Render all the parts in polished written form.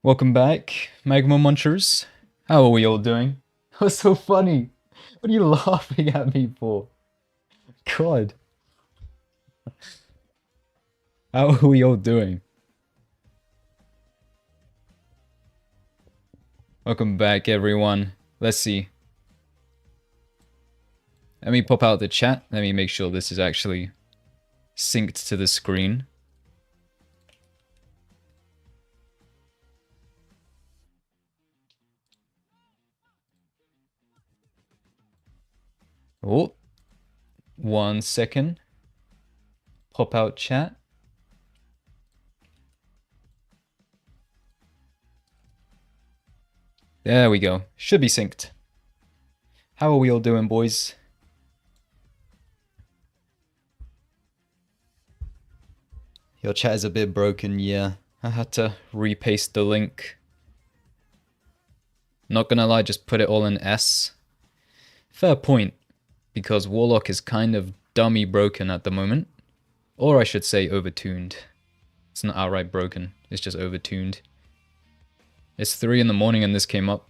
Welcome back, Magma Munchers. How are we all doing? What's so funny? What are you laughing at me for? God, how are we all doing? Welcome back, everyone. Let's see. Let me pop out the chat. Let me make sure this is actually synced to the screen. Oh, 1 second. Pop out chat. There we go. Should be synced. How are we all doing, boys? Your chat is a bit broken, yeah. I had to repaste the link. Not gonna lie, just put it all in S. Fair point, because Warlock is kind of dummy broken at the moment. Or I should say overtuned. It's not outright broken, it's just overtuned. It's 3 in the morning and this came up.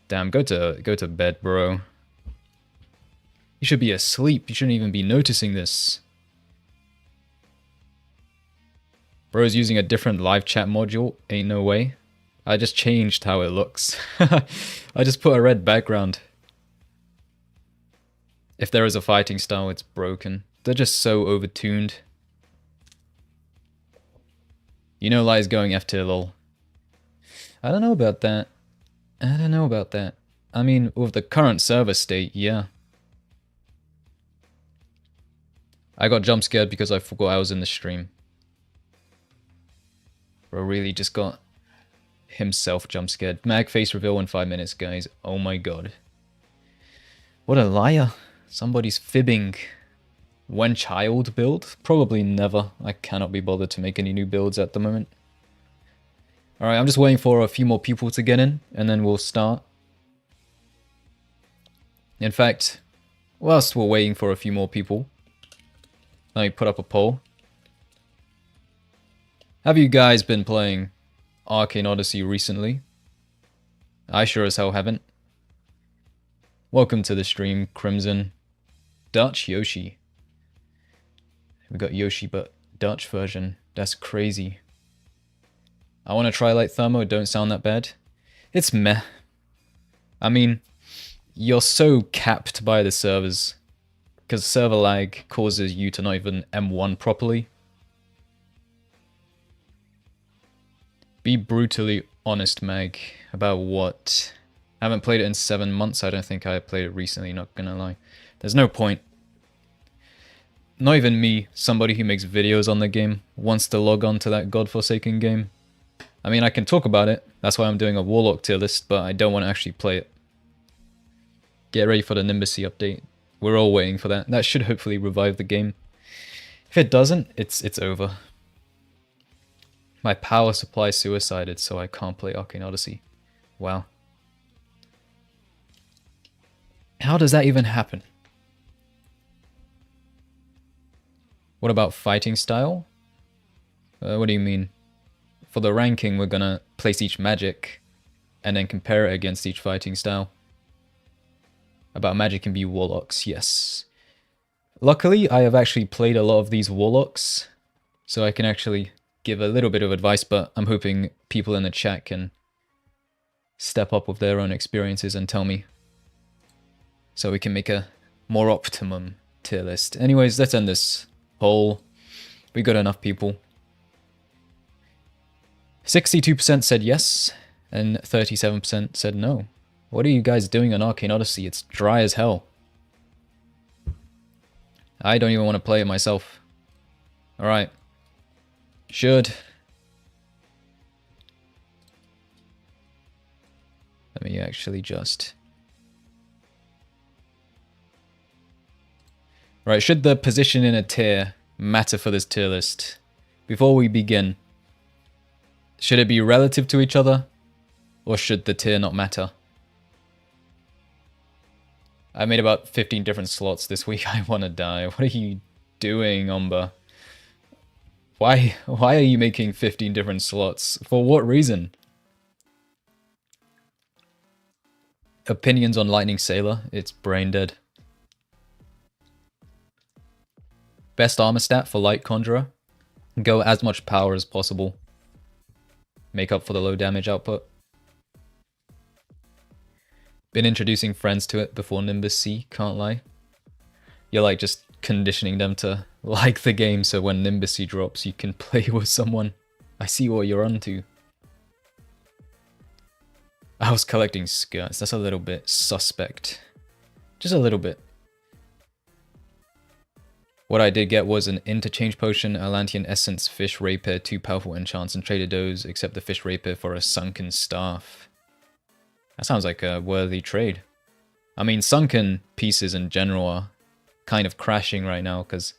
Damn, go to bed, bro. You should be asleep, you shouldn't even be noticing this. Bro's using a different live chat module, ain't no way. I just changed how it looks. I just put a red background. If there is a fighting style, it's broken. They're just so overtuned. You know Lai's going F tier lol. I don't know about that. I don't know about that. I mean, with the current server state, yeah. I got jump scared because I forgot I was in the stream. Bro really just got himself jump scared. Mag face reveal in 5 minutes, guys. Oh my god. What a liar. Somebody's fibbing. When child build? Probably never. I cannot be bothered to make any new builds at the moment. Alright, I'm just waiting for a few more people to get in, and then we'll start. In fact, whilst we're waiting for a few more people, let me put up a poll. Have you guys been playing Arcane Odyssey recently? I sure as hell haven't. Welcome to the stream, Crimson. Dutch Yoshi. We got Yoshi, but Dutch version. That's crazy. I want to try light thermo, don't sound that bad. It's meh. I mean, you're so capped by the servers. Because server lag causes you to not even M1 properly. Be brutally honest, Mag. About what? I haven't played it in 7 months. I don't think I played it recently, not gonna lie. There's no point. Not even me, somebody who makes videos on the game, wants to log on to that godforsaken game. I mean, I can talk about it. That's why I'm doing a Warlock tier list, but I don't want to actually play it. Get ready for the Nimbussy update. We're all waiting for that. That should hopefully revive the game. If it doesn't, it's over. My power supply suicided, so I can't play Arcane Odyssey. Wow. How does that even happen? What about fighting style? What do you mean? For the ranking, we're gonna place each magic and then compare it against each fighting style. About magic can be warlocks, yes. Luckily, I have actually played a lot of these warlocks, so I can actually give a little bit of advice, but I'm hoping people in the chat can step up with their own experiences and tell me, so we can make a more optimum tier list. Anyways, let's end this poll. We got enough people. 62% said yes, and 37% said no. What are you guys doing on Arcane Odyssey? It's dry as hell. I don't even want to play it myself. Alright. Should. Let me actually just... Right, should the position in a tier matter for this tier list? Before we begin, should it be relative to each other? Or should the tier not matter? I made about 15 different slots this week. I want to die. What are you doing, Umber? Why are you making 15 different slots? For what reason? Opinions on Lightning Sailor? It's brain dead. Best armor stat for Light Conjurer? Go as much power as possible. Make up for the low damage output. Been introducing friends to it before Nimbus C, can't lie. You're like just conditioning them to like the game so when Nimbus C drops you can play with someone. I see what you're onto. I was collecting skirts, that's a little bit suspect. Just a little bit. What I did get was an interchange potion, Atlantean Essence, Fish Rapier, 2 powerful enchants, and traded those except the Fish Rapier for a Sunken Staff. That sounds like a worthy trade. I mean, sunken pieces in general are kind of crashing right now because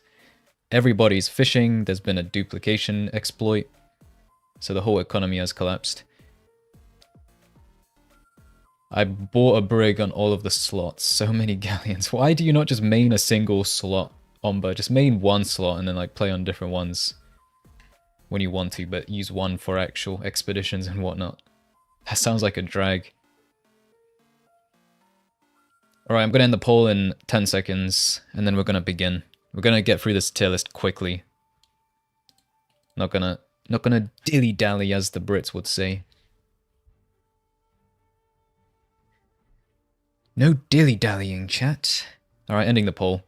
everybody's fishing, there's been a duplication exploit, so the whole economy has collapsed. I bought a brig on all of the slots, so many galleons. Why do you not just main a single slot? Omba, just main one slot and then like play on different ones when you want to, but use one for actual expeditions and whatnot. That sounds like a drag. Alright, I'm gonna end the poll in 10 seconds and then we're gonna begin. We're gonna get through this tier list quickly. Not gonna dilly-dally as the Brits would say. No dilly-dallying, chat. Alright, ending the poll.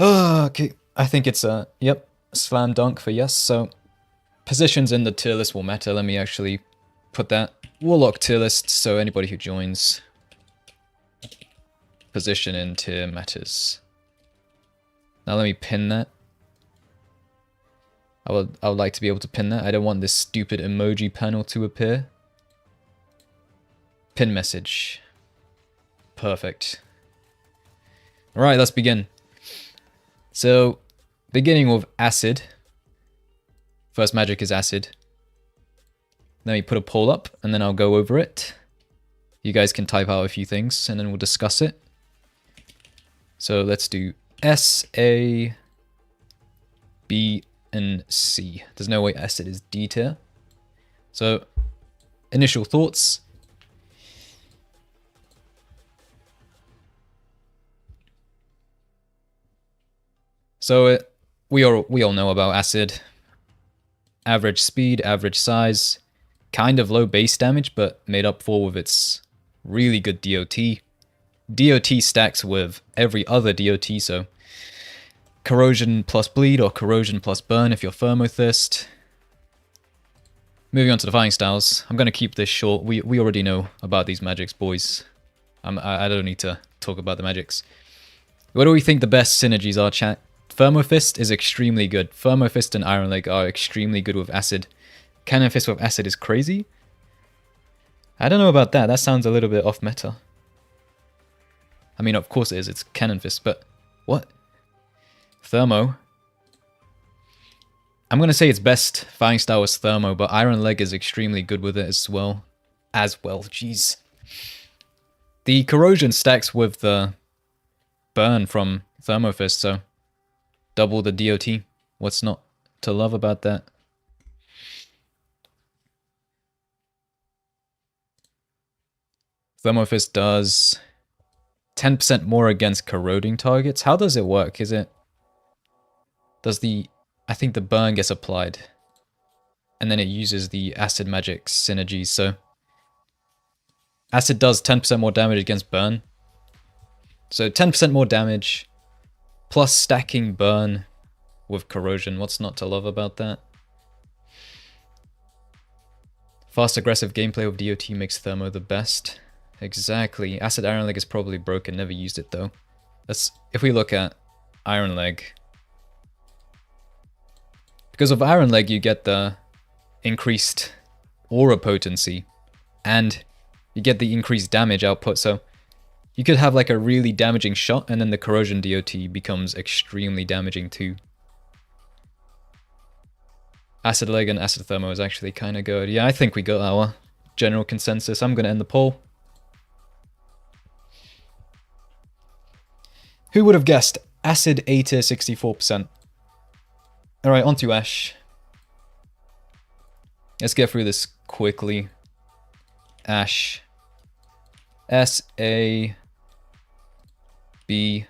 Okay, I think it's a, yep, slam dunk for yes, so positions in the tier list will matter. Let me actually put that Warlock tier list so anybody who joins, position in tier matters. Now let me pin that. I would like to be able to pin that. I don't want this stupid emoji panel to appear. Pin message. Perfect. Alright, let's begin. So, beginning with Acid. First magic is Acid. Let me put a poll up, and then I'll go over it. You guys can type out a few things, and then we'll discuss it. So let's do S, A, B, and C. There's no way Acid is D tier. So, initial thoughts. So we all know about Acid. Average speed, average size, kind of low base damage, but made up for with its really good DOT. DOT stacks with every other DOT, so corrosion plus bleed or corrosion plus burn if you're Thermothist. Moving on to the fighting styles. I'm going to keep this short. We already know about these magics, boys. I don't need to talk about the magics. What do we think the best synergies are, chat? Thermofist is extremely good. Thermofist and Iron Leg are extremely good with Acid. Cannon Fist with Acid is crazy. I don't know about that. That sounds a little bit off meta. I mean, of course it is. It's Cannon Fist, but what? Thermo. I'm going to say its best fighting style is Thermo, but Iron Leg is extremely good with it as well. Jeez. The corrosion stacks with the burn from Thermo Fist, so double the DOT. What's not to love about that? Thermo Fist does 10% more against corroding targets. How does it work? Is it... Does the... I think the burn gets applied. And then it uses the Acid magic synergies, so... Acid does 10% more damage against burn. So 10% more damage, plus stacking burn with corrosion. What's not to love about that? Fast aggressive gameplay with DOT makes Thermo the best. Exactly. Acid Iron Leg is probably broken, never used it though. If we look at Iron Leg. Because of Iron Leg you get the increased aura potency. And you get the increased damage output, so you could have like a really damaging shot and then the corrosion DOT becomes extremely damaging too. Acid Leg and Acid Thermo is actually kind of good. Yeah, I think we got our general consensus. I'm going to end the poll. Who would have guessed? Acid A tier 64%. Alright, on to Ash. Let's get through this quickly. Ash. S-A... B...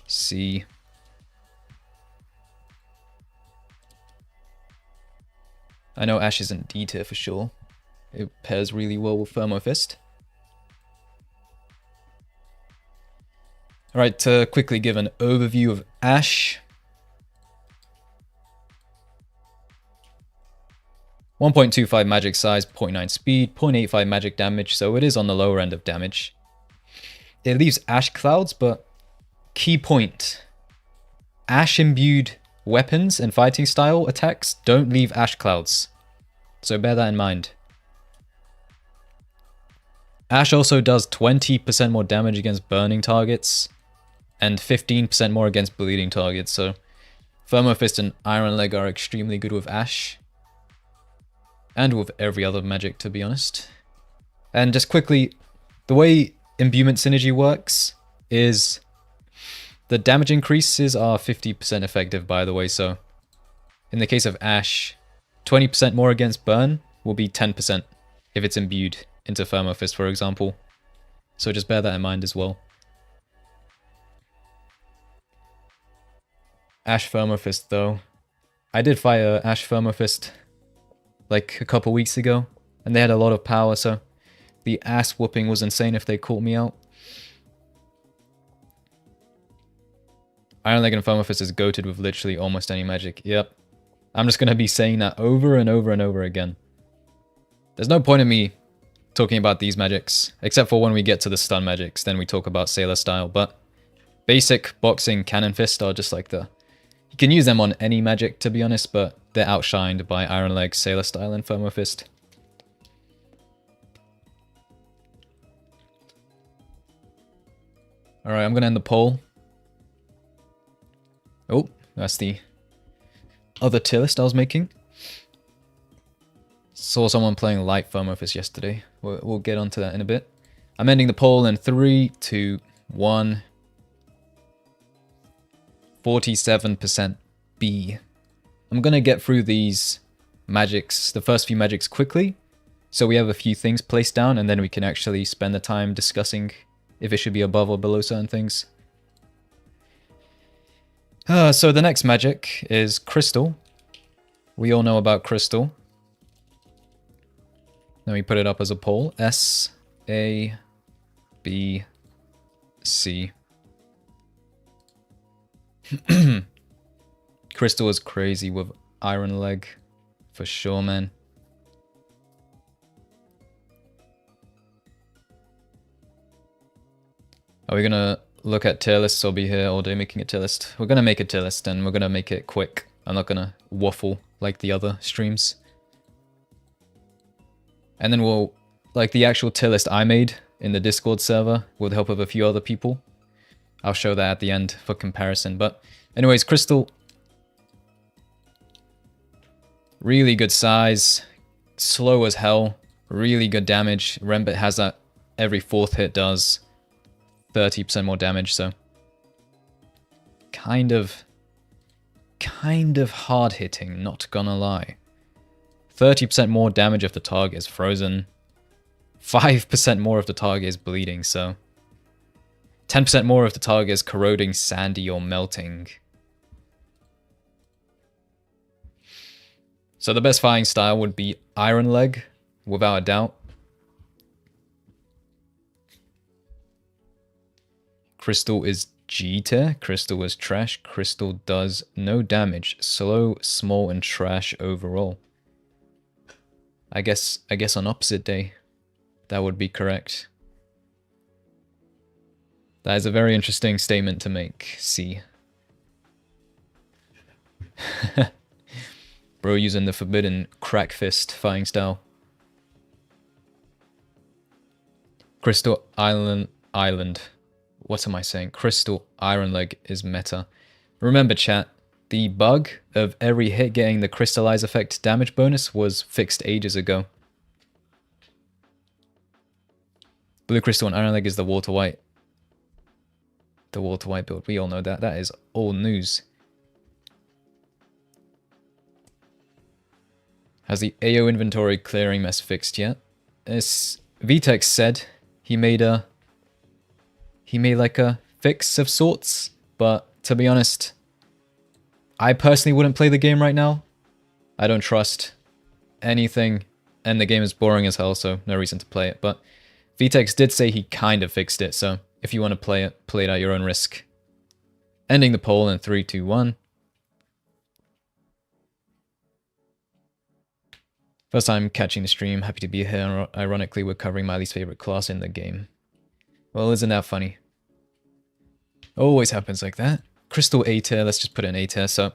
C... I know Ash isn't D tier for sure. It pairs really well with Thermo Fist. Alright, to quickly give an overview of Ash. 1.25 magic size, 0.9 speed, 0.85 magic damage, so it is on the lower end of damage. It leaves Ash clouds, but key point. Ash imbued weapons and fighting style attacks don't leave ash clouds, so bear that in mind. Ash also does 20% more damage against burning targets and 15% more against bleeding targets, so Thermo Fist and Iron Leg are extremely good with Ash. And with every other magic, to be honest. And just quickly, the way imbuement synergy works is the damage increases are 50% effective, by the way, so in the case of Ash, 20% more against burn will be 10% if it's imbued into Thermo Fist, for example. So just bear that in mind as well. Ash Thermo Fist, though. I did fight a Ash Thermo Fist like a couple weeks ago, and they had a lot of power, so the ass whooping was insane if they caught me out. Iron Leg and Thermo Fist is goated with literally almost any magic. Yep. I'm just going to be saying that over and over and over again. There's no point in me talking about these magics, except for when we get to the stun magics, then we talk about Sailor Style, but basic boxing Cannon Fist are just like the... You can use them on any magic, to be honest, but they're outshined by Iron Leg, Sailor Style, and Thermo Fist. Alright, I'm going to end the poll. Oh, that's the other tier list I was making. Saw someone playing light Thermo Fist yesterday. We'll get onto that in a bit. I'm ending the poll in 3, 2, 1. 47% B. I'm going to get through these magics, the first few magics quickly, so we have a few things placed down, and then we can actually spend the time discussing if it should be above or below certain things. So the next magic is Crystal. We all know about Crystal. Let me put it up as a poll. S, A, B, C. Crystal is crazy with Iron Leg, for sure, man. Are we gonna look at tier lists or be here all day making a tier list? We're gonna make a tier list and we're gonna make it quick. I'm not gonna waffle like the other streams. And then we'll, like the actual tier list I made in the Discord server with the help of a few other people. I'll show that at the end for comparison. But anyways, Crystal, really good size, slow as hell, really good damage. Rembit has that every 4th hit does 30% more damage, so kind of hard hitting, not gonna lie. 30% more damage if the target is frozen, 5% more if the target is bleeding, so 10% more if the target is corroding, sandy, or melting. So the best fighting style would be Iron Leg, without a doubt. Crystal is G tier. Crystal is trash. Crystal does no damage. Slow, small, and trash overall. I guess on opposite day, that would be correct. That is a very interesting statement to make. C. Bro using the forbidden crack fist fighting style. Crystal Island. What am I saying? Crystal Iron Leg is meta. Remember, chat, the bug of every hit getting the crystallize effect damage bonus was fixed ages ago. Blue Crystal and Iron Leg is the water white. The water white build. We all know that. That is all news. Has the AO inventory clearing mess fixed yet? As VTech said, he made like a fix of sorts, but to be honest, I personally wouldn't play the game right now. I don't trust anything, and the game is boring as hell, so no reason to play it. But VTech did say he kind of fixed it, so if you want to play it at your own risk. Ending the poll in 3, 2, 1. First time catching the stream, happy to be here. Ironically, we're covering my least favorite class in the game. Well, isn't that funny? Always happens like that. Crystal A tier, let's just put it in A tier, so...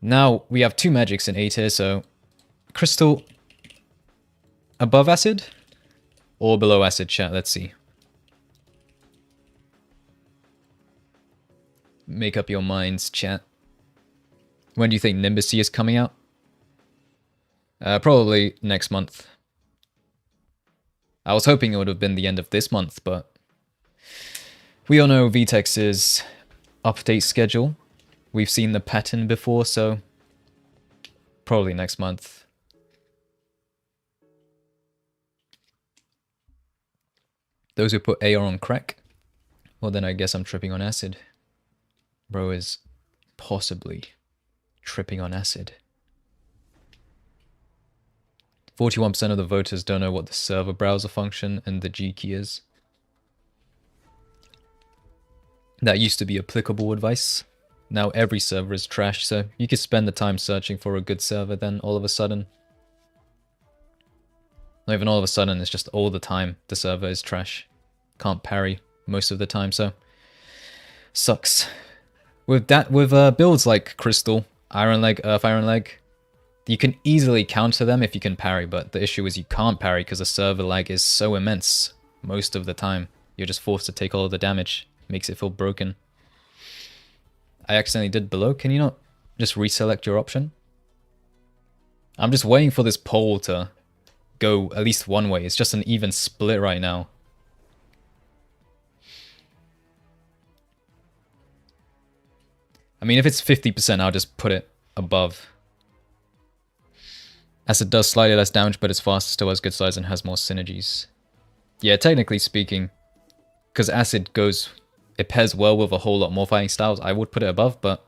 Now, we have 2 magics in A tier, so... Crystal... above acid? Or below acid, chat, let's see. Make up your minds, chat. When do you think Nimbus is coming out? Probably next month. I was hoping it would have been the end of this month, but... We all know VTEX's update schedule. We've seen the pattern before, so... Probably next month. Those who put AR on crack? Well then I guess I'm tripping on acid. Bro is possibly tripping on acid. 41% of the voters don't know what the server browser function and the G key is. That used to be applicable advice. Now every server is trash, so you could spend the time searching for a good server, then all of a sudden... Not even all of a sudden, it's just all the time the server is trash. Can't parry most of the time, so... Sucks. With builds like Crystal, Iron Leg, Earth Iron Leg, you can easily counter them if you can parry, but the issue is you can't parry because the server lag is so immense most of the time. You're just forced to take all of the damage. Makes it feel broken. I accidentally did below. Can you not just reselect your option? I'm just waiting for this poll to go at least one way. It's just an even split right now. I mean, if it's 50%, I'll just put it above. Acid does slightly less damage, but it's faster, still has good size, and has more synergies. Yeah, technically speaking, because Acid goes... It pairs well with a whole lot more fighting styles, I would put it above, but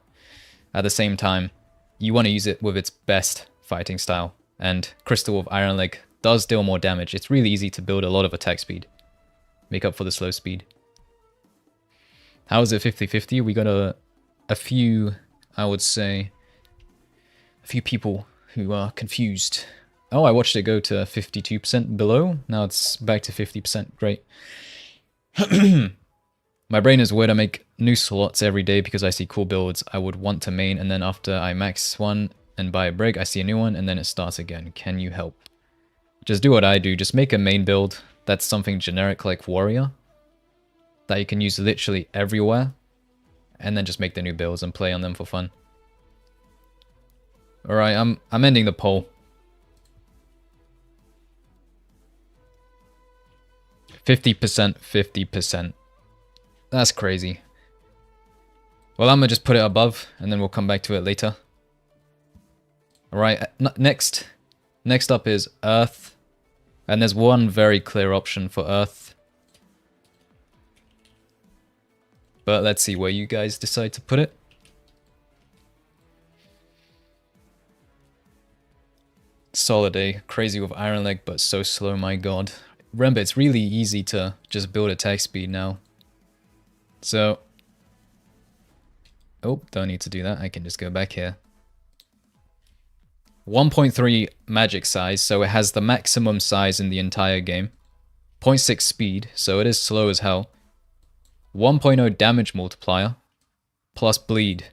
at the same time, you want to use it with its best fighting style. And Crystal with Iron Leg does deal more damage. It's really easy to build a lot of attack speed. Make up for the slow speed. How is it 50-50? We got a few, I would say, a few people who are confused. Oh, I watched it go to 52% below. Now it's back to 50%. Great. My brain is weird. I make new slots every day because I see cool builds I would want to main, and then after I max one and buy a break, I see a new one, and then it starts again. Can you help? Just do what I do. Just make a main build that's something generic like Warrior that you can use literally everywhere, and then just make the new builds and play on them for fun. Alright, I'm ending the poll. 50%, 50%. That's crazy. Well, I'm gonna just put it above, and then we'll come back to it later. Alright, next up is Earth. And there's one very clear option for Earth. But let's see where you guys decide to put it. Solid A. Crazy with Iron Leg, but so slow, my god. Remember, it's really easy to just build attack speed now. So... Oh, don't need to do that. I can just go back here. 1.3 magic size, so it has the maximum size in the entire game. 0.6 speed, so it is slow as hell. 1.0 damage multiplier, plus bleed.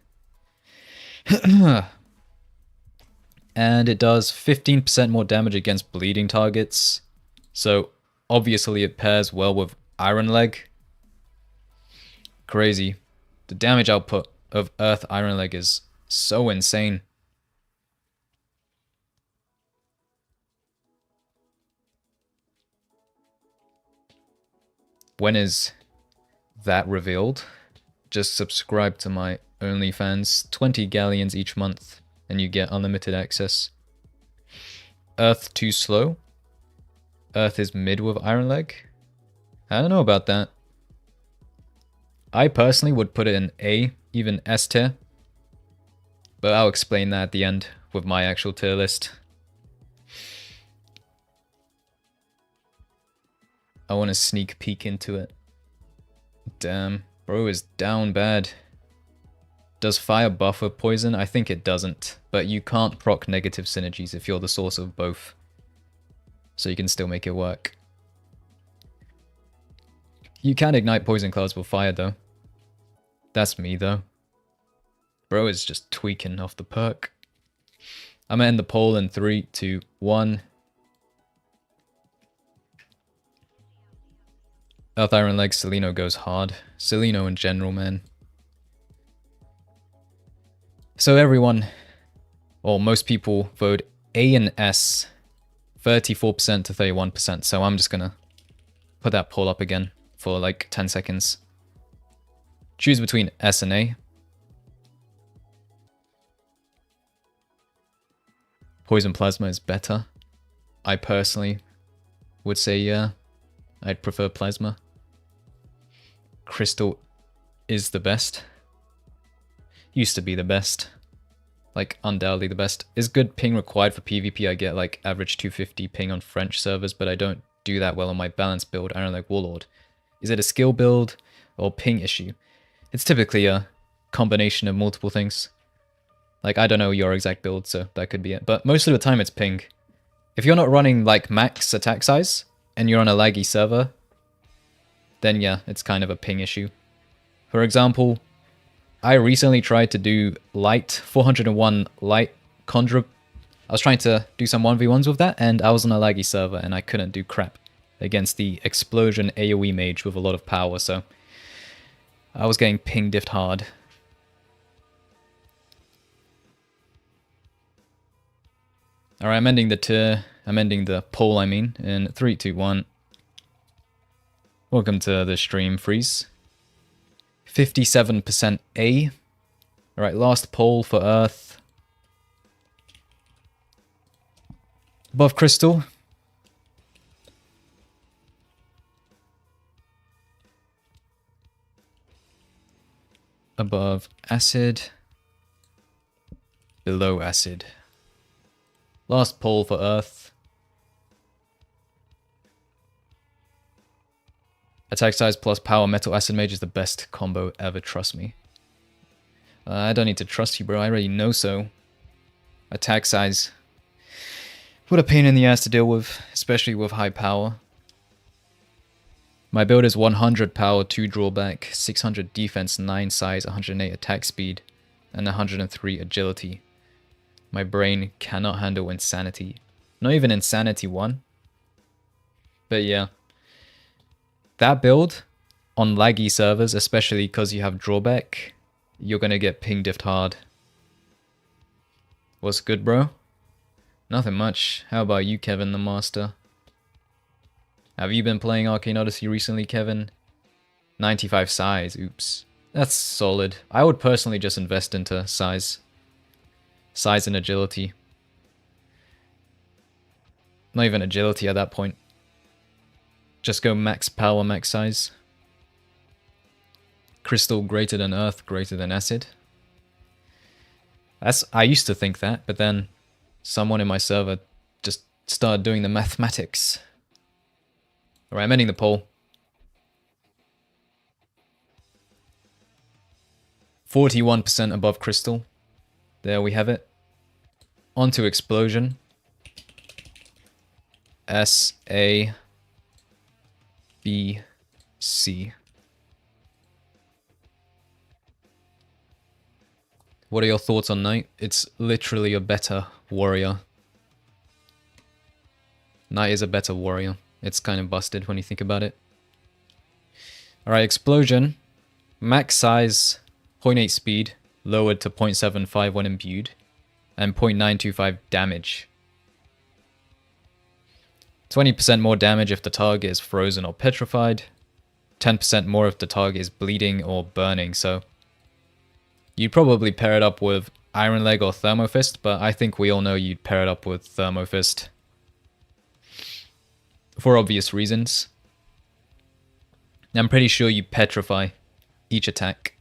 And it does 15% more damage against bleeding targets. So obviously it pairs well with Iron Leg. Crazy. The damage output of Earth Iron Leg is so insane. When is that revealed? Just subscribe to my OnlyFans. 20 galleons each month. and you get unlimited access. Earth too slow. Earth is mid with Iron Leg. I don't know about that. I personally would put it in A, even S tier. But I'll explain that at the end with my actual tier list. I want to sneak peek into it. Damn, bro is down bad. Does fire buffer poison? I think it doesn't, but you can't proc negative synergies if you're the source of both. So you can still make it work. You can ignite poison clouds with fire though. That's me though. Bro is just tweaking off the perk. I'm gonna end the poll in 3, 2, 1. Earth Iron Leg, Seleno goes hard. Seleno in general, man. So everyone, or most people, vote A and S, 34% to 31%. So I'm just gonna put that poll up again for like 10 seconds. Choose between S and A. Poison Plasma is better. I personally would say yeah. I'd prefer Plasma. Crystal is the best. Used to be the best. Like, undoubtedly the best. Is good ping required for PvP? I get like average 250 ping on French servers, but I don't do that well on my balanced build, Iron Leg Warlord. Is it a skill build or ping issue? It's typically a combination of multiple things. Like, I don't know your exact build, so that could be it. But most of the time it's ping. If you're not running like max attack size, and you're on a laggy server, then yeah, it's kind of a ping issue. For example, I recently tried to do light, 401 light Conjure. I was trying to do some 1v1s with that, and I was on a laggy server, and I couldn't do crap against the Explosion AoE mage with a lot of power, so I was getting ping diffed hard. Alright, I'm ending the tier. I'm ending the poll, I mean, in 3, 2, 1. Welcome to the stream, Freeze. 57% A. Alright, last poll for Earth. Above Crystal. Above Acid. Below Acid. Last poll for Earth. Attack size plus power metal acid mage is the best combo ever, trust me. I don't need to trust you, bro. I already know so. Attack size. What a pain in the ass to deal with, especially with high power. My build is 100 power, 2 drawback, 600 defense, 9 size, 108 attack speed, and 103 agility. My brain cannot handle insanity. Not even insanity 1. But yeah. That build, on laggy servers, especially because you have drawback, you're gonna get ping diffed hard. What's good, bro? Nothing much. How about you, Kevin the Master? Have you been playing Arcane Odyssey recently, Kevin? 95 size, oops. That's solid. I would personally just invest into size. Size and agility. Not even agility at that point. Just go max power, max size. Crystal greater than Earth, greater than Acid. I used to think that, but then someone in my server just started doing the mathematics. Alright, I'm ending the poll. 41% above Crystal. There we have it. On to Explosion. S, A, B, C. What are your thoughts on Knight? It's literally a better warrior. Knight is a better warrior. It's kind of busted when you think about it. Alright, Explosion. Max size, 0.8 speed, lowered to 0.75 when imbued, and 0.925 damage. 20% more damage if the target is frozen or petrified. 10% more if the target is bleeding or burning, so you'd probably pair it up with Iron Leg or Thermo Fist, but I think we all know you'd pair it up with Thermo Fist. For obvious reasons. I'm pretty sure you petrify each attack.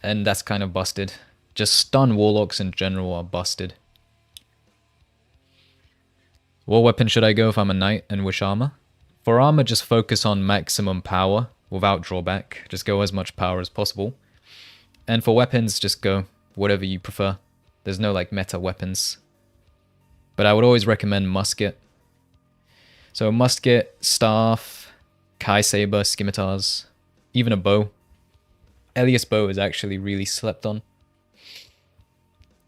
And that's kind of busted. Just stun Warlocks in general are busted. What weapon should I go if I'm a knight and which armor? For armor, just focus on maximum power without drawback. Just go as much power as possible. And for weapons, just go whatever you prefer. There's no like meta weapons. But I would always recommend musket. So musket, staff, Kai Saber, scimitars, even a bow. Elias bow is actually really slept on.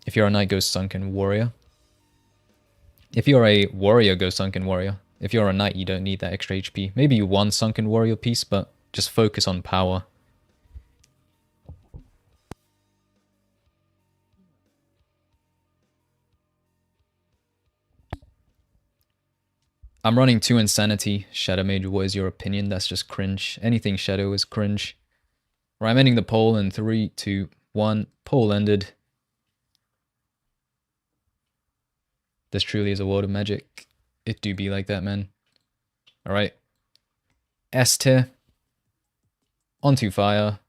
If you're a knight, go sunken warrior. If you're a warrior, go sunken warrior. If you're a knight, you don't need that extra HP. Maybe one sunken warrior piece, but just focus on power. I'm running 2 Insanity. Shadow Mage, what is your opinion? That's just cringe. Anything Shadow is cringe. Right, I'm ending the poll in 3, 2, 1. Poll ended. This truly is a world of magic. It do be like that, man. Alright. S tier. Onto fire.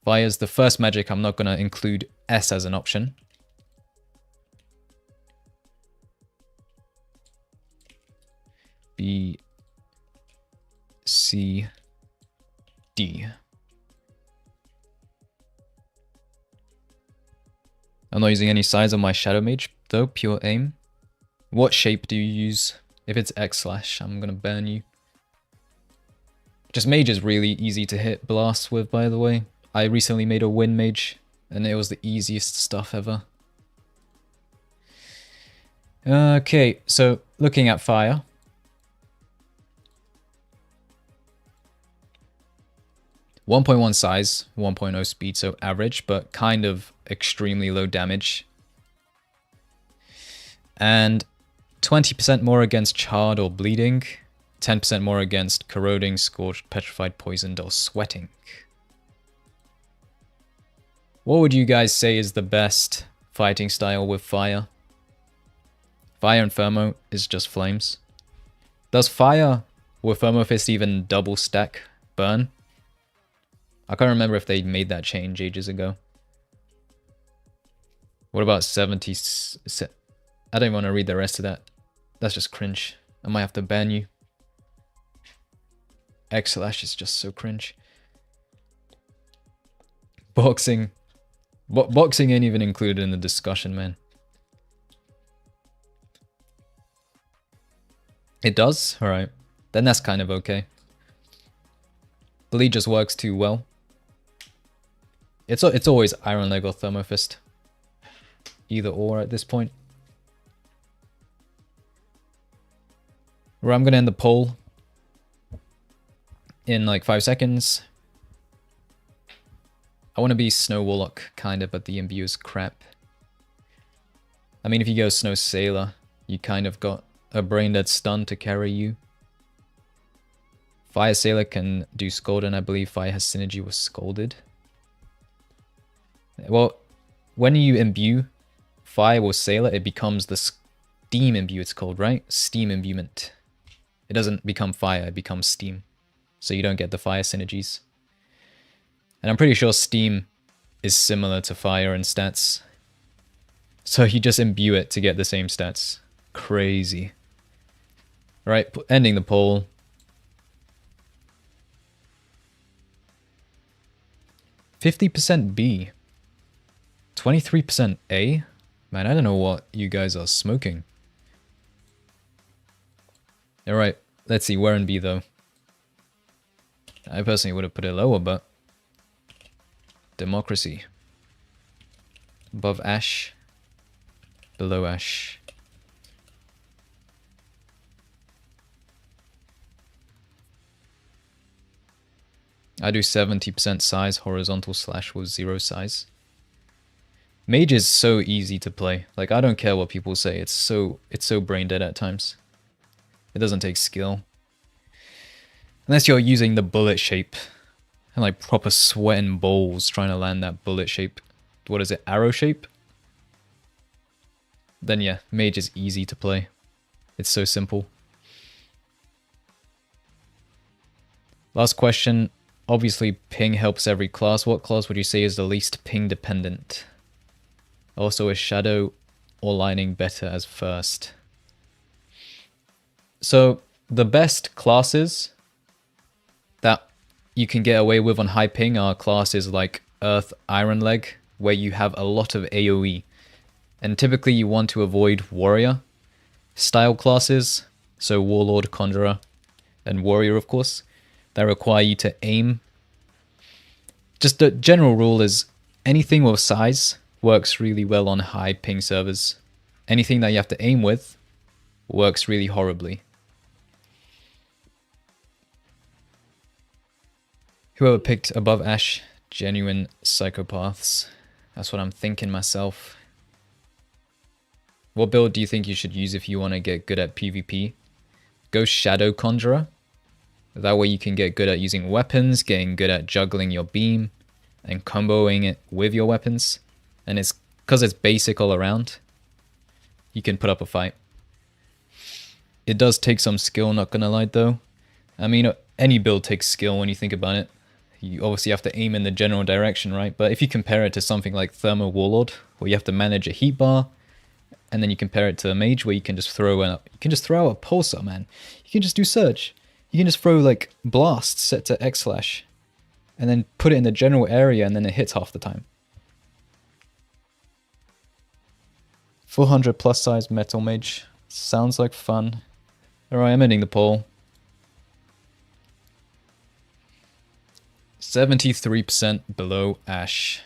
Fire's the first magic. I'm not going to include S as an option. B, C, D. I'm not using any size on my Shadow Mage, though, pure aim. What shape do you use? If it's X/, I'm gonna ban you. Just Mage is really easy to hit blasts with, by the way. I recently made a Wind Mage, and it was the easiest stuff ever. Okay, so looking at fire. 1.1 size, 1.0 speed, so average, but kind of extremely low damage. And 20% more against charred or bleeding, 10% more against corroding, scorched, petrified, poisoned, or sweating. What would you guys say is the best fighting style with fire? Fire and Thermo is just flames. Does fire with Thermo Fist even double stack burn? I can't remember if they made that change ages ago. What about 70? I don't want to read the rest of that. That's just cringe. I might have to ban you. X/ is just so cringe. Boxing. Boxing ain't even included in the discussion, man. It does? Alright. Then that's kind of okay. Bleed just works too well. It's always Iron Leg or Thermo Fist. Either or at this point. Right, I'm gonna end the poll in like 5 seconds. I want to be Snow Warlock, kind of, but the imbue is crap. I mean, if you go Snow Sailor, you kind of got a brain dead stun to carry you. Fire Sailor can do Scald, and I believe Fire has synergy with Scalded. Well, when you imbue Fire with Sailor, it becomes the Steam imbue, it's called, right? Steam imbuement. It doesn't become Fire, it becomes Steam. So you don't get the Fire synergies. And I'm pretty sure Steam is similar to Fire in stats. So you just imbue it to get the same stats. Crazy. Right, ending the poll. 50% B. 23% A? Man, I don't know what you guys are smoking. Alright, let's see, where in B though? I personally would have put it lower, but... Democracy. Above Ash. Below Ash. I do 70% size, horizontal / with 0 size. Mage is so easy to play. Like, I don't care what people say. It's so brain dead at times. It doesn't take skill. Unless you're using the bullet shape. And like proper sweating balls trying to land that bullet shape. What is it? Arrow shape? Then yeah, mage is easy to play. It's so simple. Last question. Obviously, ping helps every class. What class would you say is the least ping dependent? Also, is shadow or lightning better as first? So, the best classes that you can get away with on high ping are classes like Earth Iron Leg, where you have a lot of AoE. And typically you want to avoid warrior style classes, so Warlord, Conjurer, and Warrior of course, that require you to aim. Just the general rule is anything with size works really well on high ping servers. Anything that you have to aim with works really horribly. Whoever picked above Ashe, genuine psychopaths. That's what I'm thinking myself. What build do you think you should use if you want to get good at PvP? Go Shadow Conjurer. That way you can get good at using weapons, getting good at juggling your beam, and comboing it with your weapons. And it's because it's basic all around, you can put up a fight. It does take some skill, not gonna lie though. I mean, any build takes skill when you think about it. You obviously have to aim in the general direction, right? But if you compare it to something like Thermo Warlord, where you have to manage a heat bar, and then you compare it to a mage where you can just throw out a pulsar, man. You can just do surge. You can just throw like blast set to X slash, and then put it in the general area, and then it hits half the time. 400 plus size metal mage sounds like fun. Alright, I'm ending the poll. 73% below Ashe.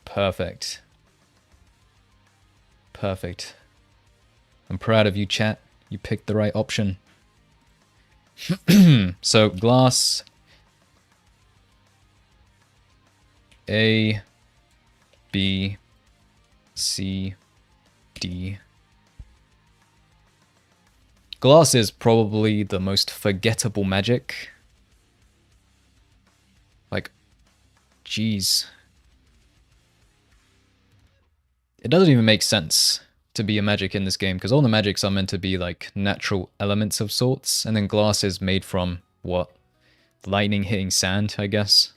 Perfect. Perfect. I'm proud of you, chat. You picked the right option. So, glass. A, B, C, D. Glass is probably the most forgettable magic. Like, jeez. It doesn't even make sense to be a magic in this game, because all the magics are meant to be like natural elements of sorts, and then glass is made from, what? Lightning hitting sand, I guess.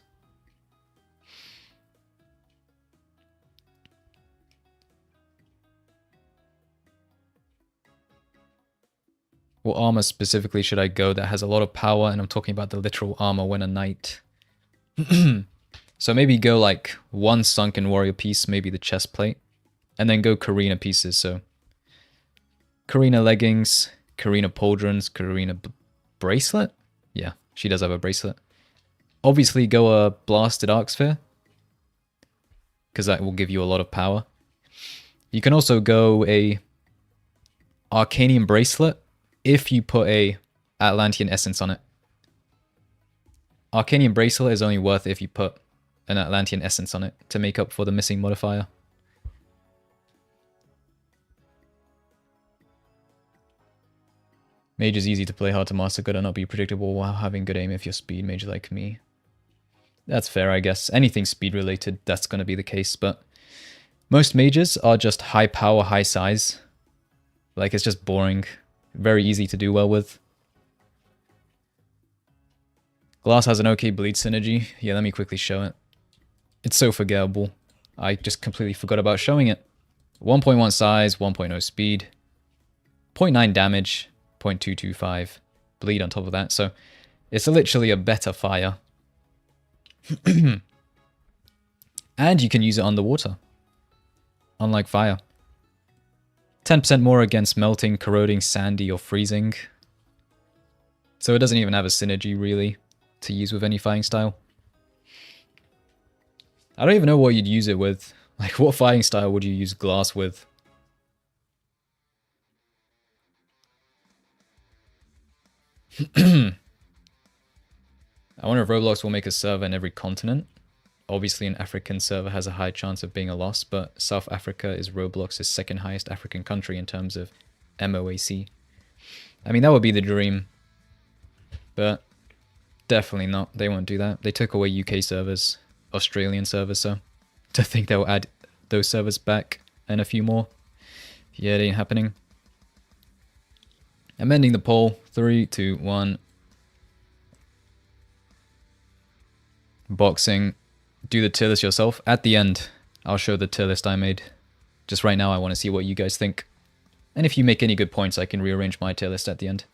What armor specifically should I go that has a lot of power? And I'm talking about the literal armor when a knight. So maybe go like one Sunken Warrior piece, maybe the chest plate. And then go Karina pieces, so Karina leggings, Karina pauldrons, Karina bracelet? Yeah, she does have a bracelet. Obviously go a blasted arc sphere, because that will give you a lot of power. You can also go a Arcanium bracelet if you put a Atlantean essence on it. Arcanium bracelet is only worth it if you put an Atlantean essence on it to make up for the missing modifier. Mage is easy to play, hard to master, good or not be predictable while having good aim if you're speed mage like me. That's fair, I guess. Anything speed related, that's going to be the case, but most mages are just high power, high size. Like, it's just boring. Very easy to do well with. Glass has an okay bleed synergy. Yeah, let me quickly show it. It's so forgettable. I just completely forgot about showing it. 1.1 size, 1.0 speed, 0.9 damage, 0.225 bleed on top of that. So it's literally a better fire. And you can use it underwater, unlike fire. 10% more against melting, corroding, sandy, or freezing. So it doesn't even have a synergy, really, to use with any fighting style. I don't even know what you'd use it with. Like, what fighting style would you use glass with? I wonder if Roblox will make a server in every continent. Obviously, an African server has a high chance of being a loss, but South Africa is Roblox's second highest African country in terms of MOAC. I mean, that would be the dream. But Definitely not. They won't do that. They took away UK servers, Australian servers, so to think they'll add those servers back and a few more. Yeah, it ain't happening. I'm ending the poll. 3, 2, 1. Boxing. Do the tier list yourself. At the end, I'll show the tier list I made. Just right now, I want to see what you guys think. And if you make any good points, I can rearrange my tier list at the end.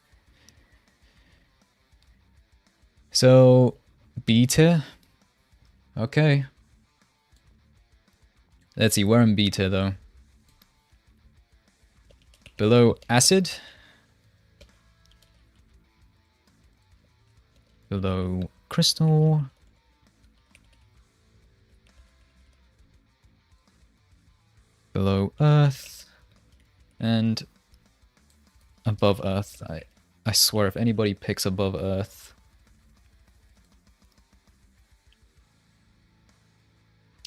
So, B tier? Okay. Let's see, we're in B tier though. Below acid. Below crystal. Below earth. And above earth. I swear if anybody picks above earth.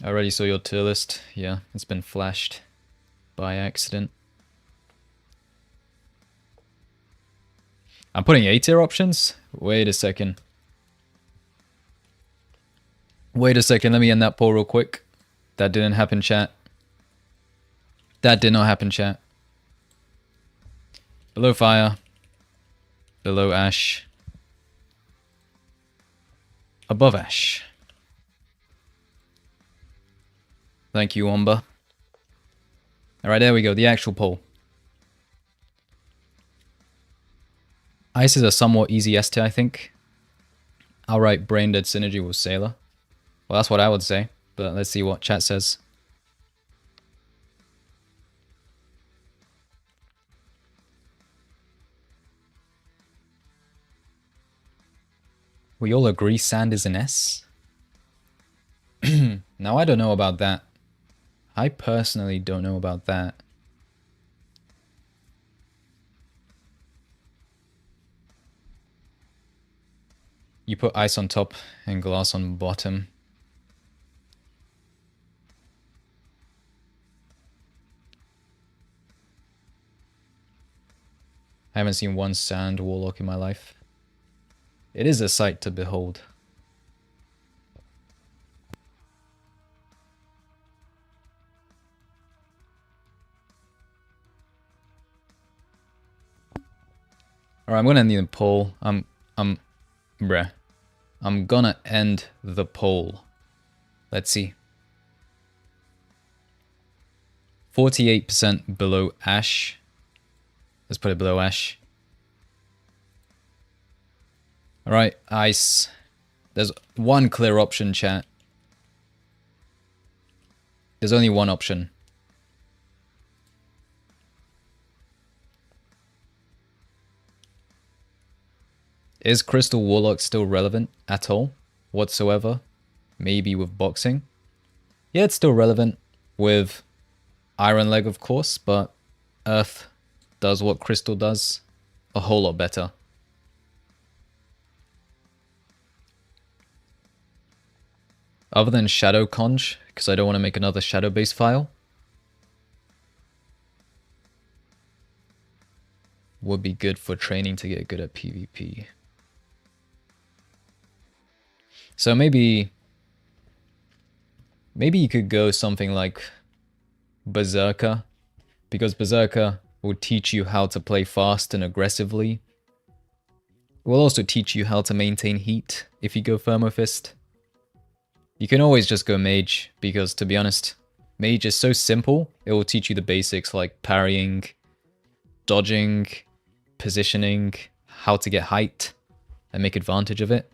I already saw your tier list. Yeah, it's been flashed by accident. I'm putting A tier options? Wait a second. Wait a second, let me end that poll real quick. That didn't happen, chat. That did not happen, chat. Below fire. Below ash. Above ash. Thank you, Wamba. Alright, there we go, the actual poll. Ice is a somewhat easy S tier, I think. I'll write Brain Dead Synergy with Sailor. Well, that's what I would say, but let's see what chat says. We all agree sand is an S? Now, I don't know about that. I personally don't know about that. You put ice on top and glass on bottom. I haven't seen one sand warlock in my life. It is a sight to behold. Alright, I'm gonna end the poll. I'm gonna end the poll. Let's see. 48% below ash. Let's put it below ash. Alright, ice. There's one clear option, chat. There's only one option. Is Crystal Warlock still relevant at all? Whatsoever? Maybe with boxing? Yeah, it's still relevant with Iron Leg, of course, but Earth does what Crystal does a whole lot better. Other than Shadow Conj, because I don't want to make another Shadow-based file. Would be good for training to get good at PvP. So maybe you could go something like Berserker, because Berserker will teach you how to play fast and aggressively. It will also teach you how to maintain heat if you go Thermofist. You can always just go Mage, because to be honest, Mage is so simple, it will teach you the basics like parrying, dodging, positioning, how to get height, and make advantage of it.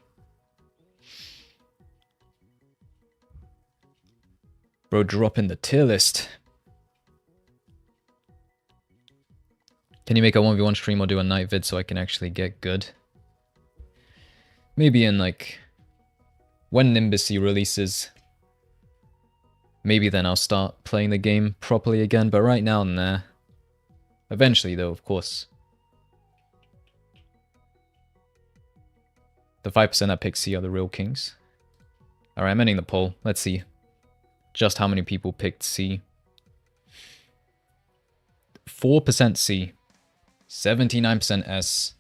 Bro, drop in the tier list. Can you make a 1v1 stream or do a night vid so I can actually get good? Maybe in like... when Nimbussy releases. Maybe then I'll start playing the game properly again, but right now, nah. Eventually though, of course. The 5% that pick C are the real kings. Alright, I'm ending the poll. Let's see just how many people picked C. 4% C. 79% S.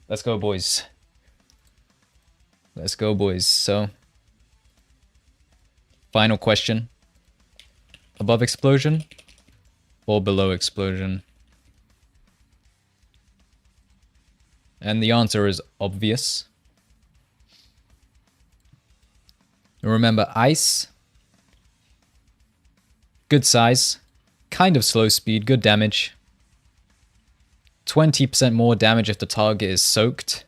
Let's go, boys. Let's go, boys. So, final question. Above explosion or below explosion? And the answer is obvious. Remember, ice, good size, kind of slow speed, good damage. 20% more damage if the target is soaked,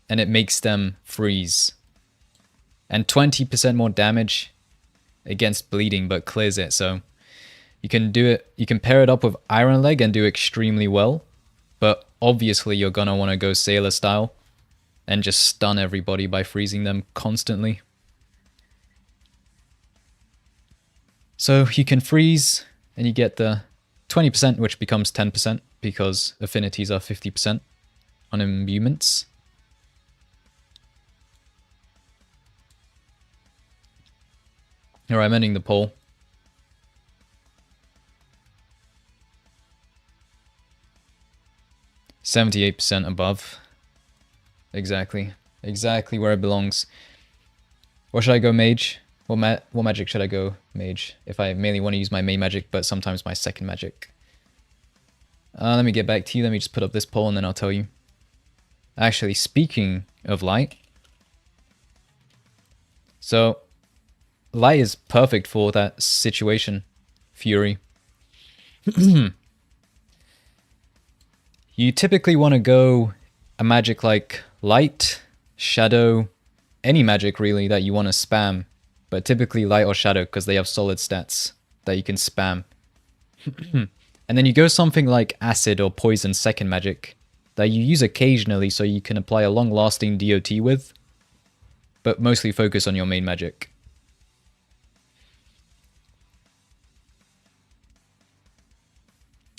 and it makes them freeze. And 20% more damage against bleeding, but clears it. So you can do it. You can pair it up with Iron Leg and do extremely well. But obviously, you're gonna want to go Sailor style and just stun everybody by freezing them constantly. So you can freeze, and you get the 20%, which becomes 10% because affinities are 50% on imbuements. Alright, I'm ending the poll. %78 above. Exactly. Exactly where it belongs. Or should I go mage? What magic should I go mage? If I mainly want to use my main magic, but sometimes my second magic. Let me get back to you. Let me just put up this poll and then I'll tell you. Actually, speaking of light. So, light is perfect for that situation. Fury. You typically want to go a magic like light, shadow, any magic really that you want to spam. But typically light or shadow because they have solid stats that you can spam. And then you go something like acid or poison second magic that you use occasionally so you can apply a long-lasting DOT with, but mostly focus on your main magic.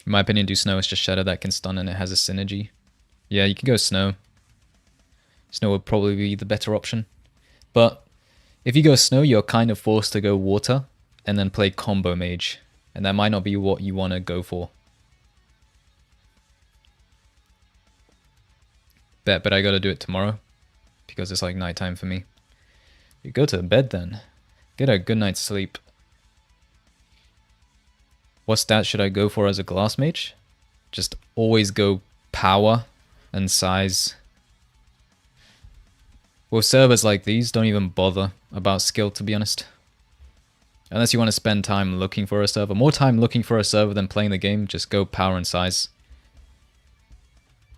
In my opinion, do snow. It's just shadow that can stun and it has a synergy. Yeah, you can go snow. Snow would probably be the better option. But if you go snow, you're kind of forced to go water and then play combo mage. And that might not be what you want to go for. But I gotta do it tomorrow. Because it's like nighttime for me. You go to bed then. Get a good night's sleep. What stats should I go for as a glass mage? Just always go power and size. With servers like these, don't even bother about skill, to be honest. Unless you want to spend time looking for a server. More time looking for a server than playing the game, just go power and size.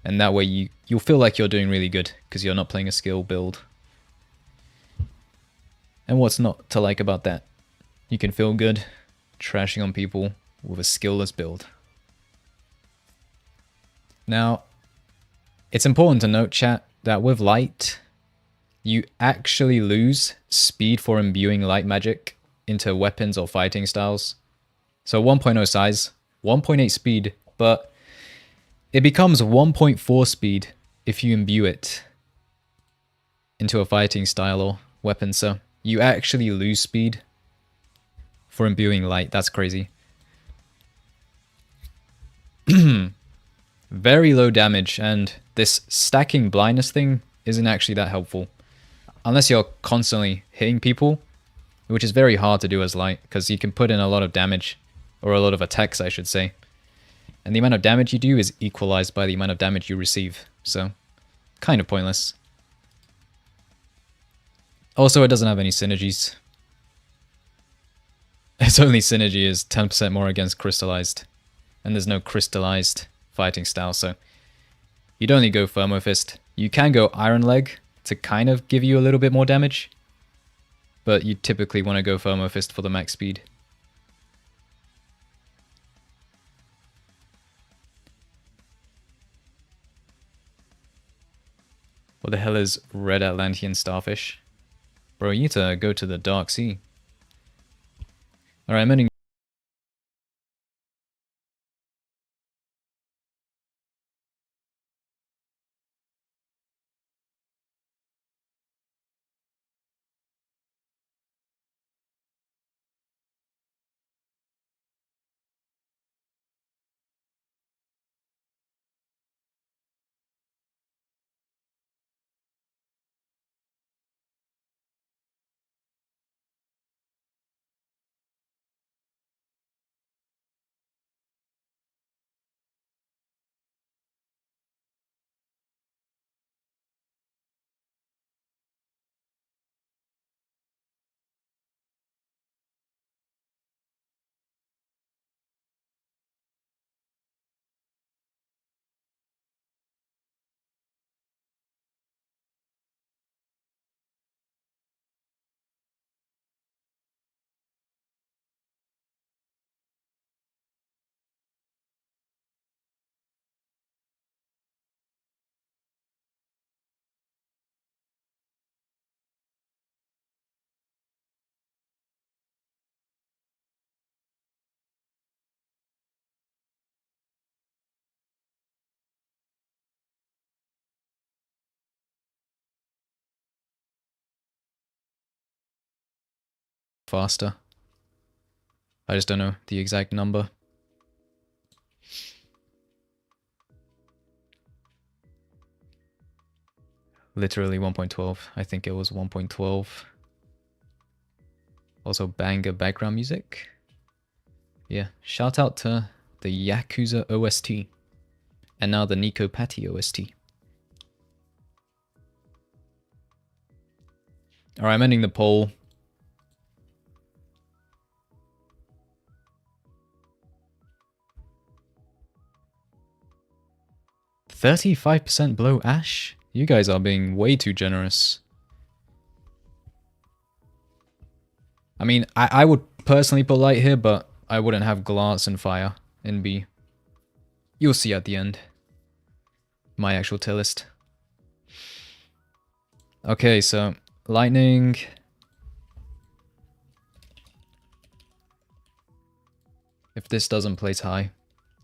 And that way you'll feel like you're doing really good, because you're not playing a skill build. And what's not to like about that? You can feel good trashing on people with a skillless build. Now, it's important to note, chat, that with light, you actually lose speed for imbuing light magic into weapons or fighting styles. So 1.0 size, 1.8 speed, but it becomes 1.4 speed if you imbue it into a fighting style or weapon. So you actually lose speed for imbuing light. That's crazy. Very low damage, and this stacking blindness thing isn't actually that helpful. Unless you're constantly hitting people, which is very hard to do as light, because you can put in a lot of damage, or a lot of attacks, I should say. And the amount of damage you do is equalized by the amount of damage you receive, so kind of pointless. Also, it doesn't have any synergies. Its only synergy is 10% more against crystallized, and there's no crystallized fighting style, so you'd only go Thermo Fist. You can go Iron Leg to kind of give you a little bit more damage, but you typically want to go Thermo Fist for the max speed. What the hell is Red Atlantean Starfish? Bro, you need to go to the Dark Sea. Alright, I'm ending faster. I just don't know the exact number. Literally 1.12. I think it was 1.12. Also banger background music. Yeah, shout out to the Yakuza OST. And now the Nico Patty OST. Alright, I'm ending the poll. $35% below Ash? You guys are being way too generous. I mean, I would personally put light here, but I wouldn't have glass and fire in B. You'll see at the end. My actual tier list. Okay, so lightning. If this doesn't place high,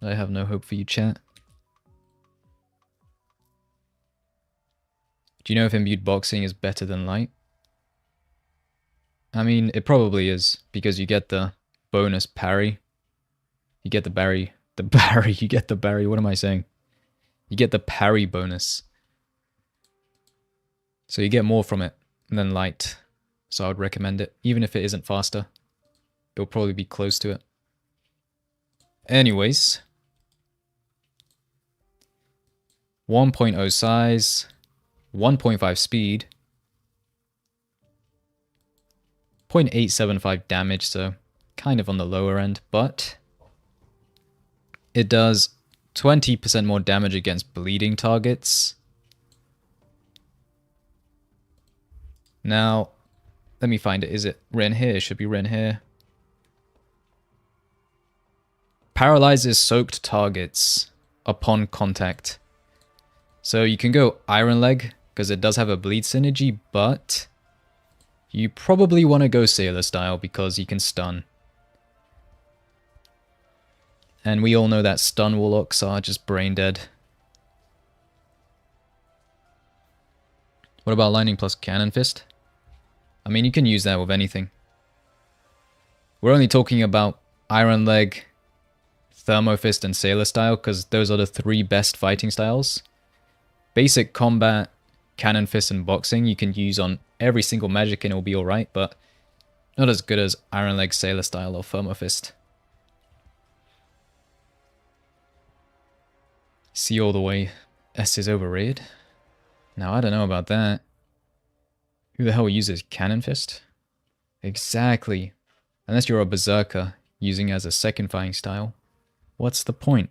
I have no hope for you, chat. Do you know if imbued boxing is better than light? I mean, it probably is, because you get the bonus parry. You get the parry, you get the parry, what am I saying? You get the parry bonus. So you get more from it than light. So I would recommend it, even if it isn't faster. It'll probably be close to it. Anyways. 1.0 size, 1.5 speed, 0.875 damage, so kind of on the lower end, but it does 20% more damage against bleeding targets. Now, let me find it. Is it written here? It should be written here. Paralyzes soaked targets upon contact. So you can go Iron Leg, because it does have a bleed synergy, but you probably want to go Sailor style because you can stun. And we all know that stun warlocks are just brain dead. What about Lightning plus Cannon Fist? I mean, you can use that with anything. We're only talking about Iron Leg, Thermo Fist, and Sailor style because those are the 3 best fighting styles. Basic combat, Cannon Fist, and boxing you can use on every single magic and it'll be alright, but not as good as Iron Leg, Sailor style, or Thermo Fist. See all the way S is overrated? Now I don't know about that. Who the hell uses Cannon Fist? Exactly. Unless you're a berserker using it as a second fighting style. What's the point?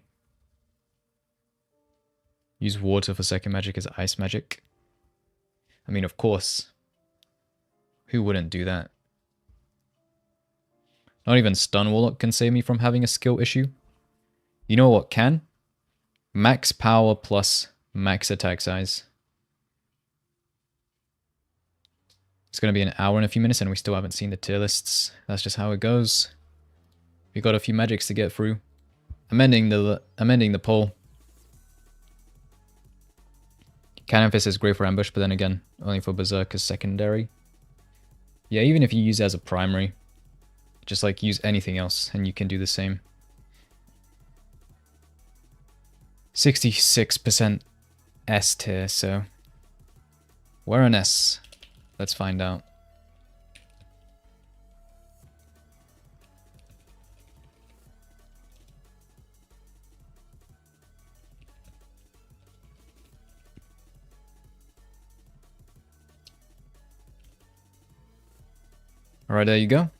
Use water for second magic as ice magic. I mean, of course. Who wouldn't do that? Not even Stun Warlock can save me from having a skill issue. You know what can? Max power plus max attack size. It's going to be an hour and a few minutes and we still haven't seen the tier lists. That's just how it goes. We got a few magics to get through. I'm ending the poll. Cannon Fist is great for ambush, but then again, only for Berserk as secondary. Yeah, even if you use it as a primary, just like use anything else and you can do the same. 66% S tier, so we're an S. Let's find out. Alright, there you go.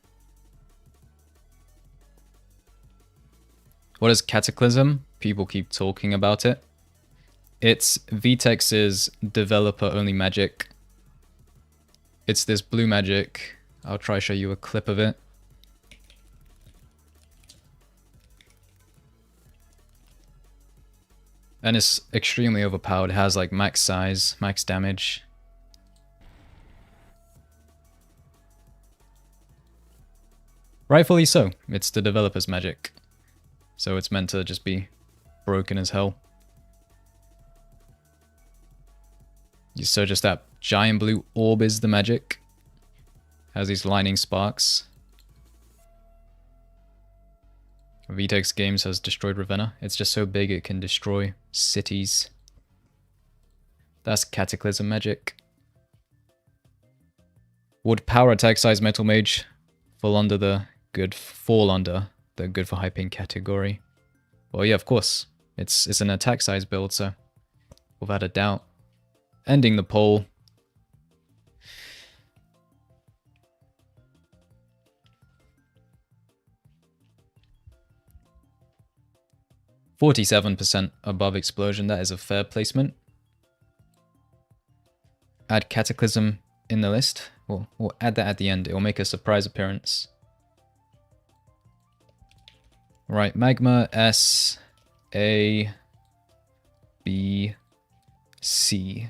What is Cataclysm? People keep talking about it. It's Vtex's developer-only magic. It's this blue magic. I'll try to show you a clip of it. And it's extremely overpowered. It has like max size, max damage. Rightfully so. It's the developer's magic. So it's meant to just be broken as hell. So just that giant blue orb is the magic. Has these lightning sparks. Vtex Games has destroyed Ravenna. It's just so big it can destroy cities. That's Cataclysm magic. Would power attack size Metal Mage fall under the good for hyping category? Well, yeah, of course. It's an attack size build, so without a doubt. Ending the poll. %47% above Explosion. That is a fair placement. Add Cataclysm in the list. We'll add that at the end. It will make a surprise appearance. Right, Magma, S, A, B, C.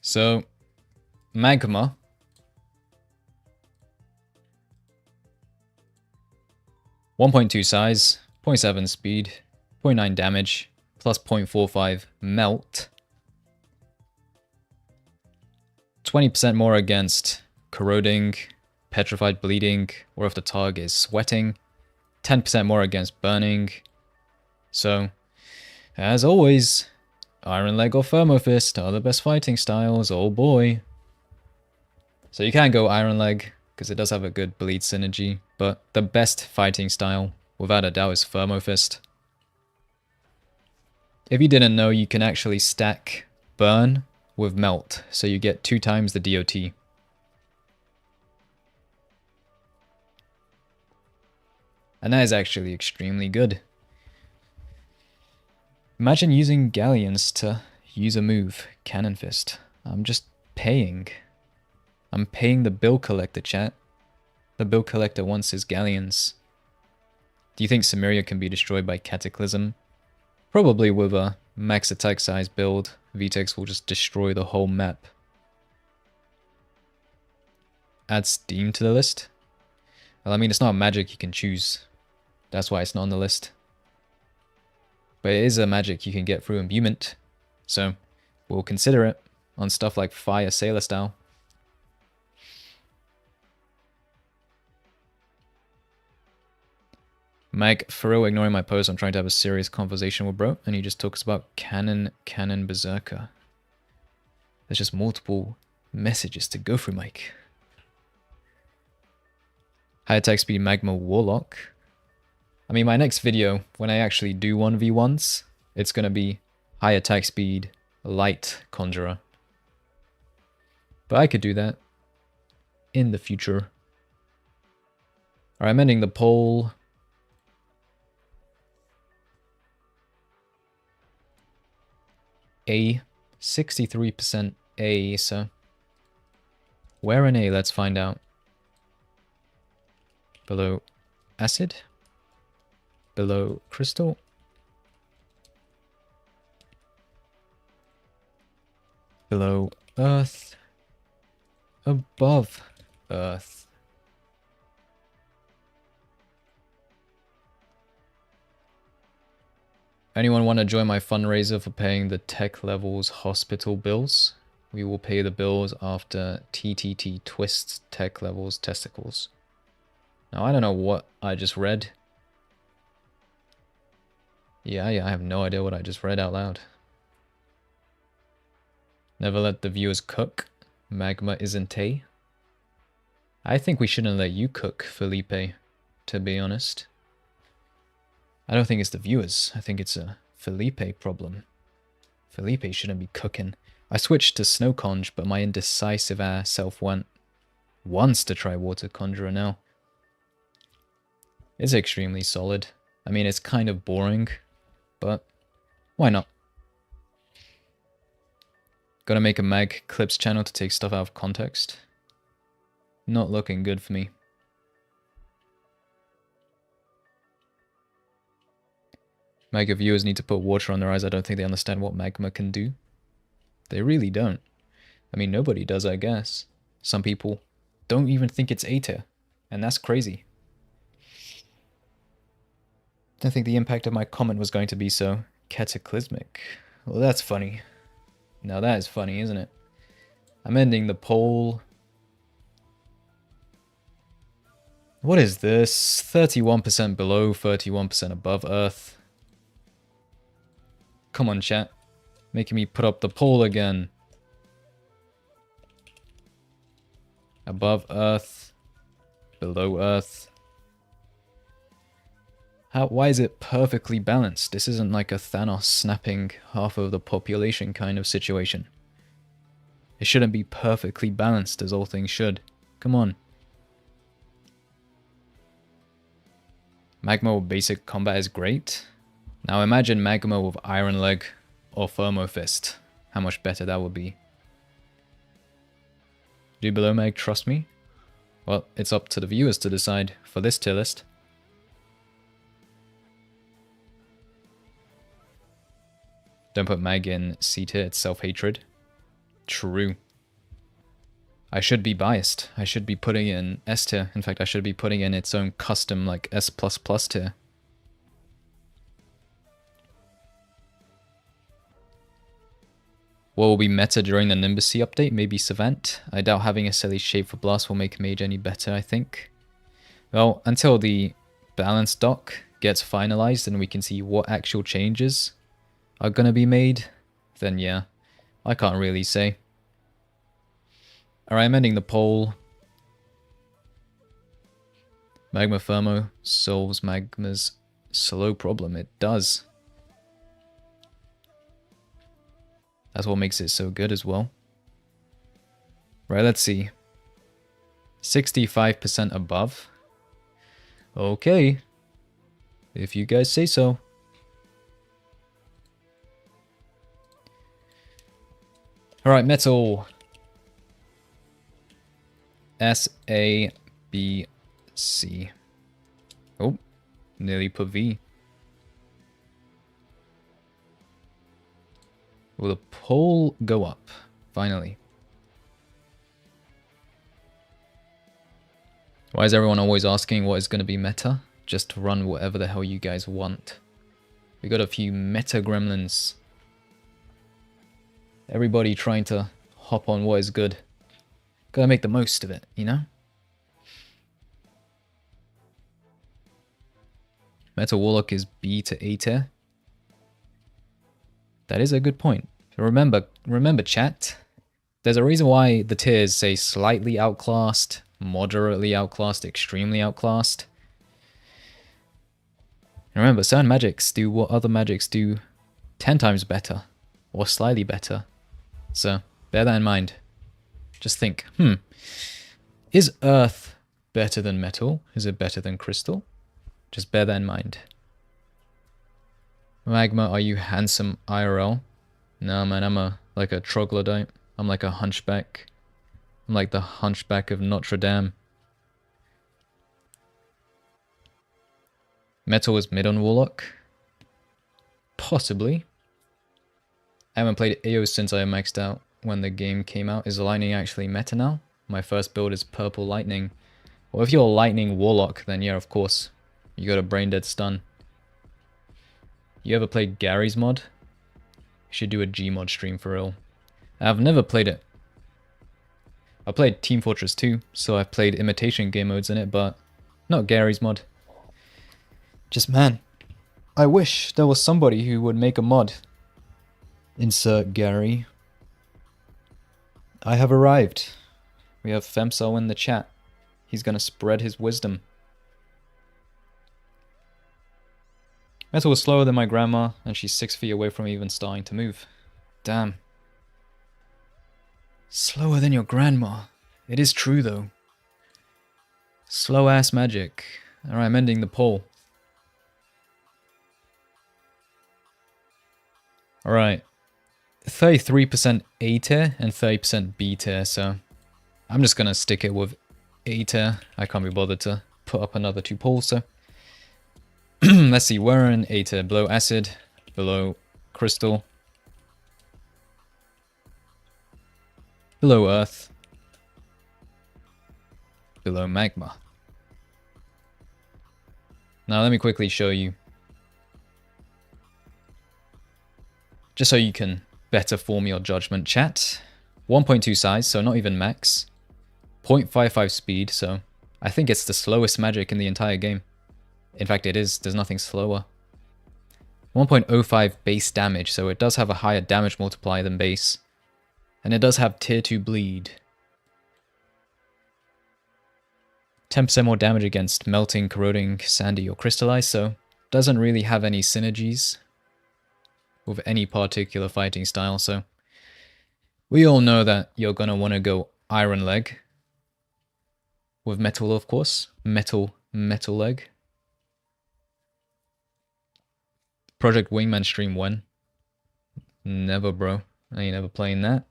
So, Magma. .2 size, 0.7 speed, 0.9 damage, plus 0.45 melt. 20% more against corroding, petrified bleeding, or if the target is sweating. 10% more against burning. So, as always, Iron Leg or Thermo Fist are the best fighting styles, oh boy. So you can go Iron Leg, because it does have a good bleed synergy, but the best fighting style, without a doubt, is Thermo Fist. If you didn't know, you can actually stack Burn with Melt, so you get 2 times the DOT. And that is actually extremely good. Imagine using Galleons to use a move, Cannon Fist. I'm just paying. I'm paying the bill collector, chat. The bill collector wants his Galleons. Do you think Cimmeria can be destroyed by Cataclysm? Probably with a max attack size build. Vtex will just destroy the whole map. Add Steam to the list? Well, I mean, it's not a magic you can choose. That's why it's not on the list. But it is a magic you can get through Imbuement. So, we'll consider it on stuff like Fire Sailor style. Mag, for real, ignoring my post, I'm trying to have a serious conversation with bro, and he just talks about Cannon Berserker. There's just multiple messages to go through, Mike. High attack speed Magma Warlock. I mean, my next video, when I actually do 1v1s, it's going to be high attack speed Light Conjurer. But I could do that in the future. Alright, I'm ending the poll. A. 63% A, so where in A? Let's find out. Below acid? Below crystal? Below earth? Above earth? Anyone want to join my fundraiser for paying the tech levels hospital bills? We will pay the bills after TTT twists tech levels testicles. Now, I don't know what I just read. Yeah, I have no idea what I just read out loud. Never let the viewers cook. Magma isn't A. I think we shouldn't let you cook, Felipe, to be honest. I don't think it's the viewers. I think it's a Felipe problem. Felipe shouldn't be cooking. I switched to Snow Conj, but my indecisive ass self wants to try Water Conjurer now. It's extremely solid. I mean, it's kind of boring, but why not? Gotta make a mag clips channel to take stuff out of context. Not looking good for me. Magma viewers need to put water on their eyes. I don't think they understand what magma can do. They really don't. I mean, nobody does, I guess. Some people don't even think it's A tier, and that's crazy. Don't think the impact of my comment was going to be so cataclysmic. Well, that's funny. Now that is funny, isn't it? I'm ending the poll. What is this? 31% below, 31% above Earth. Come on, chat. Making me put up the poll again. Above Earth. Below Earth. Why is it perfectly balanced? This isn't like a Thanos snapping half of the population kind of situation. It shouldn't be perfectly balanced as all things should. Come on. Magma with basic combat is great. Now imagine Magma with Iron Leg or Thermo Fist. How much better that would be. Do below Mag trust me? Well, it's up to the viewers to decide for this tier list. Don't put Mag in C tier, it's self-hatred. True. I should be biased. I should be putting it in S tier. In fact, I should be putting in its own custom, like, S++ tier. What will be meta during the Nimbus C update? Maybe Savant? I doubt having a silly shape for Blast will make Mage any better, I think. Well, until the balance doc gets finalized and we can see what actual changes are going to be made, then yeah, I can't really say. Alright, I'm ending the poll. Magma Thermo solves Magma's slow problem. It does. That's what makes it so good as well. Right, let's see. 65% above. Okay. If you guys say so. Alright, metal. S, A, B, C. Oh, nearly put V. Will the poll go up? Finally. Why is everyone always asking what is going to be meta? Just run whatever the hell you guys want. We got a few meta gremlins. Everybody trying to hop on what is good. Gotta make the most of it, you know? Meta Warlock is B to A tier. That is a good point. Remember chat, there's a reason why the tiers say slightly outclassed, moderately outclassed, extremely outclassed. And remember, certain magics do what other magics do 10 times better, or slightly better. So, bear that in mind. Just think, is Earth better than metal? Is it better than crystal? Just bear that in mind. Magma, are you handsome IRL? No, man, I'm like a troglodyte. I'm like a hunchback. I'm like the hunchback of Notre Dame. Metal is mid on Warlock? Possibly. I haven't played AO since I maxed out when the game came out. Is Lightning actually meta now? My first build is Purple Lightning. Well, if you're Lightning Warlock, then yeah, of course. You got a Brain Dead Stun. You ever played Gary's mod? You should do a Gmod stream for real. I've never played it. I played Team Fortress 2, so I've played imitation game modes in it, but not Gary's mod. Just man, I wish there was somebody who would make a mod. Insert Gary. I have arrived. We have Femcel in the chat. He's gonna spread his wisdom. Metal was slower than my grandma, and she's 6 feet away from even starting to move. Damn. Slower than your grandma. It is true, though. Slow-ass magic. Alright, I'm ending the poll. Alright. 33% A tier and 30% B tier, so I'm just gonna stick it with A tier. I can't be bothered to put up another 2 polls, so... Let's see, we're in A tier. Below Acid, below Crystal, below Earth, below Magma. Now let me quickly show you. Just so you can better form your judgment, chat. 1.2 size, so not even max. 0.55 speed, so I think it's the slowest magic in the entire game. In fact, it is. There's nothing slower. 1.05 base damage, so it does have a higher damage multiplier than base. And it does have tier 2 bleed. 10% more damage against melting, corroding, sandy, or crystallized, so doesn't really have any synergies with any particular fighting style, so we all know that you're gonna want to go Iron Leg. With metal, of course. Metal leg. Project Wingman stream when? Never, bro. I ain't never playing that.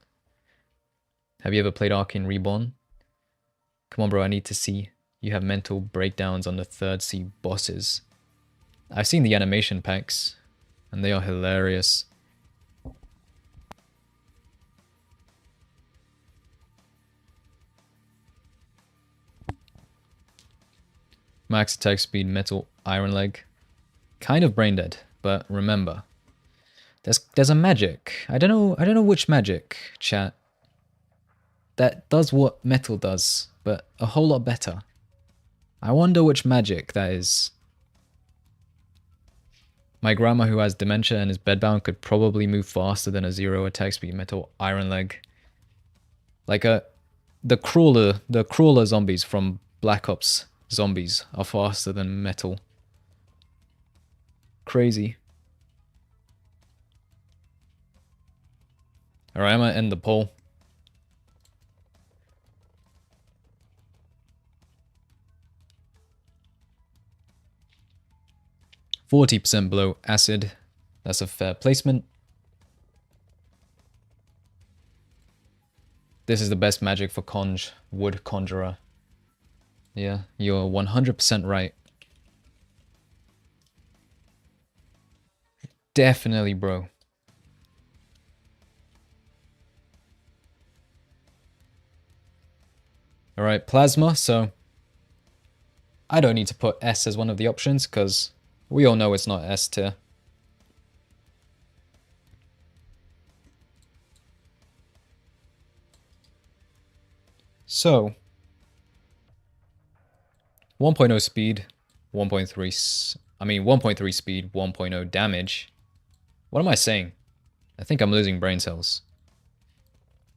Have you ever played Arcane Reborn? Come on, bro, I need to see. You have mental breakdowns on the 3rd sea bosses. I've seen the animation packs, and they are hilarious. Max attack speed, metal, iron leg. Kind of brain dead, but remember, there's a magic. I don't know which magic, chat, that does what metal does, but a whole lot better. I wonder which magic that is. My grandma, who has dementia and is bedbound, could probably move faster than a 0 attack speed metal iron leg. Like the crawler zombies from Black Ops zombies are faster than metal. Crazy. Alright, I'm gonna end the poll. %40 below acid. That's a fair placement. This is the best magic for Wood Conjurer. Yeah, you're 100% right. Definitely, bro. Alright, Plasma, so I don't need to put S as one of the options, because we all know it's not S tier. So 1.0 speed, 1.3 speed, 1.0 damage. What am I saying? I think I'm losing brain cells.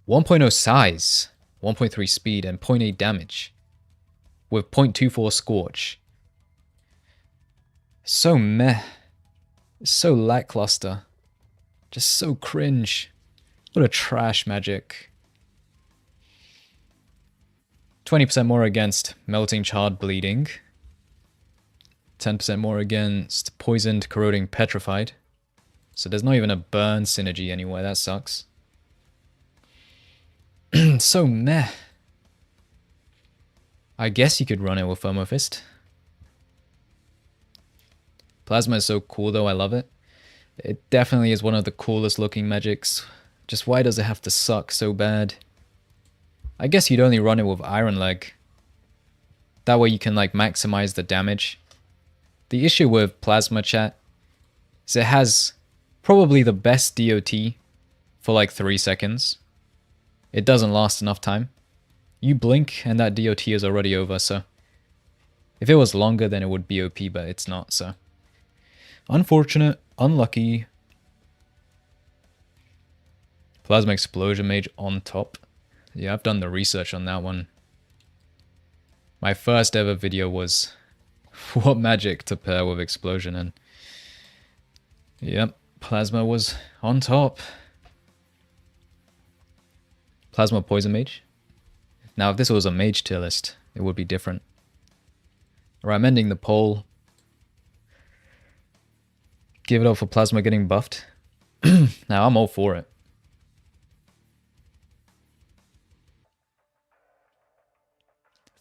1.0 size, 1.3 speed, and 0.8 damage. With 0.24 scorch. So meh. So lackluster. Just so cringe. What a trash magic. 20% more against melting, charred, bleeding. 10% more against poisoned, corroding, petrified. So there's not even a burn synergy anywhere, that sucks. So meh. I guess you could run it with Thermo Fist. Plasma is so cool though, I love it. It definitely is one of the coolest looking magics. Just why does it have to suck so bad? I guess you'd only run it with Iron Leg. That way you can like maximize the damage. The issue with Plasma, chat, is it has probably the best DOT for like 3 seconds. It doesn't last enough time. You blink and that DOT is already over, so if it was longer then it would be OP, but it's not, so unfortunate, unlucky. Plasma Explosion Mage on top. Yeah, I've done the research on that one. My first ever video was what magic to pair with Explosion, and yep, Plasma was on top. Plasma Poison Mage. Now if this was a mage tier list, it would be different. Alright, I'm ending the poll. Give it up for Plasma getting buffed. Now I'm all for it.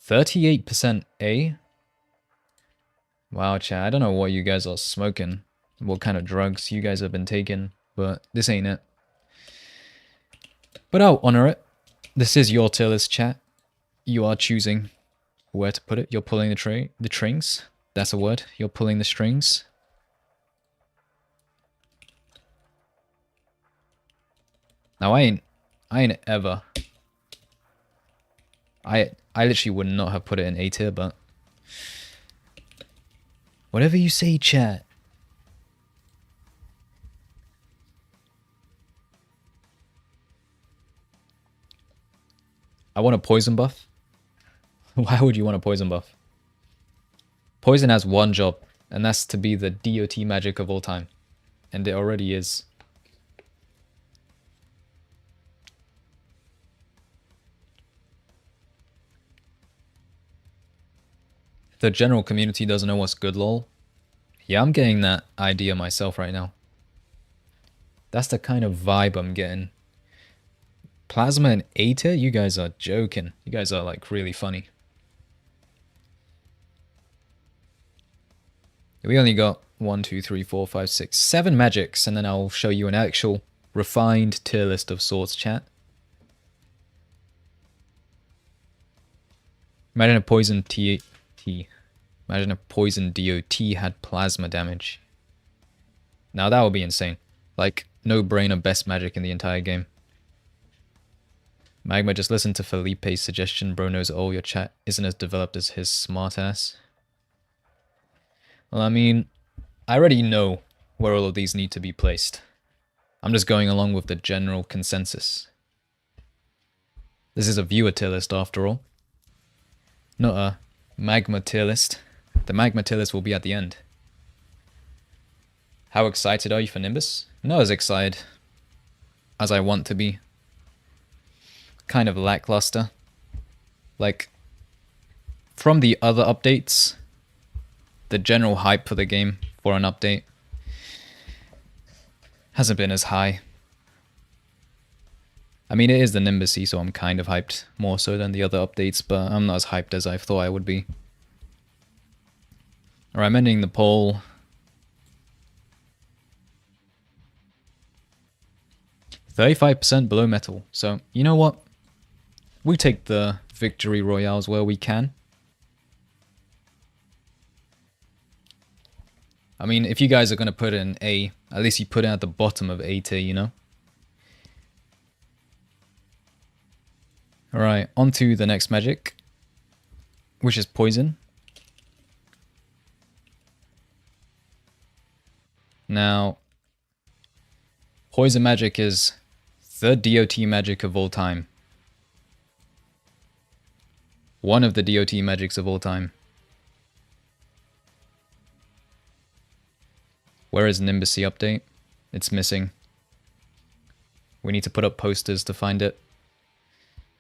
38% A? Wow, chat, I don't know what you guys are smoking. What kind of drugs you guys have been taking, but this ain't it. But I'll honor it. This is your tier list, chat. You are choosing where to put it. You're pulling the strings. That's a word. You're pulling the strings. Now I ain't ever. I literally would not have put it in A tier, but whatever you say, chat. I want a poison buff. Why would you want a poison buff? Poison has one job, and that's to be the DOT magic of all time. And it already is. The general community doesn't know what's good, lol. Yeah, I'm getting that idea myself right now. That's the kind of vibe I'm getting. Plasma and A tier? You guys are joking. You guys are like really funny. We only got 1, 2, 3, 4, 5, 6, 7 magics, and then I'll show you an actual refined tier list of sorts, chat. Imagine a poison Imagine a poison DOT had plasma damage. Now that would be insane. Like, no-brainer best magic in the entire game. Magma, just listen to Felipe's suggestion. Bro knows all your chat isn't as developed as his smartass. Well, I mean, I already know where all of these need to be placed. I'm just going along with the general consensus. This is a viewer tier list after all. Not a magma tier list. The magma tier list will be at the end. How excited are you for Nimbus? Not as excited as I want to be. Kind of lackluster. Like, from the other updates, the general hype for the game for an update hasn't been as high. I mean, it is the Nimbus, so I'm kind of hyped more so than the other updates, but I'm not as hyped as I thought I would be. Alright, I'm ending the poll. %35% below metal. So, you know what? We take the victory royales where we can. I mean, if you guys are going to put it in A, at least you put it at the bottom of A tier, you know? Alright, on to the next magic, which is poison. Now, poison magic is the DOT magic of all time. One of the DOT magics of all time. Where is Nimbus update? It's missing. We need to put up posters to find it.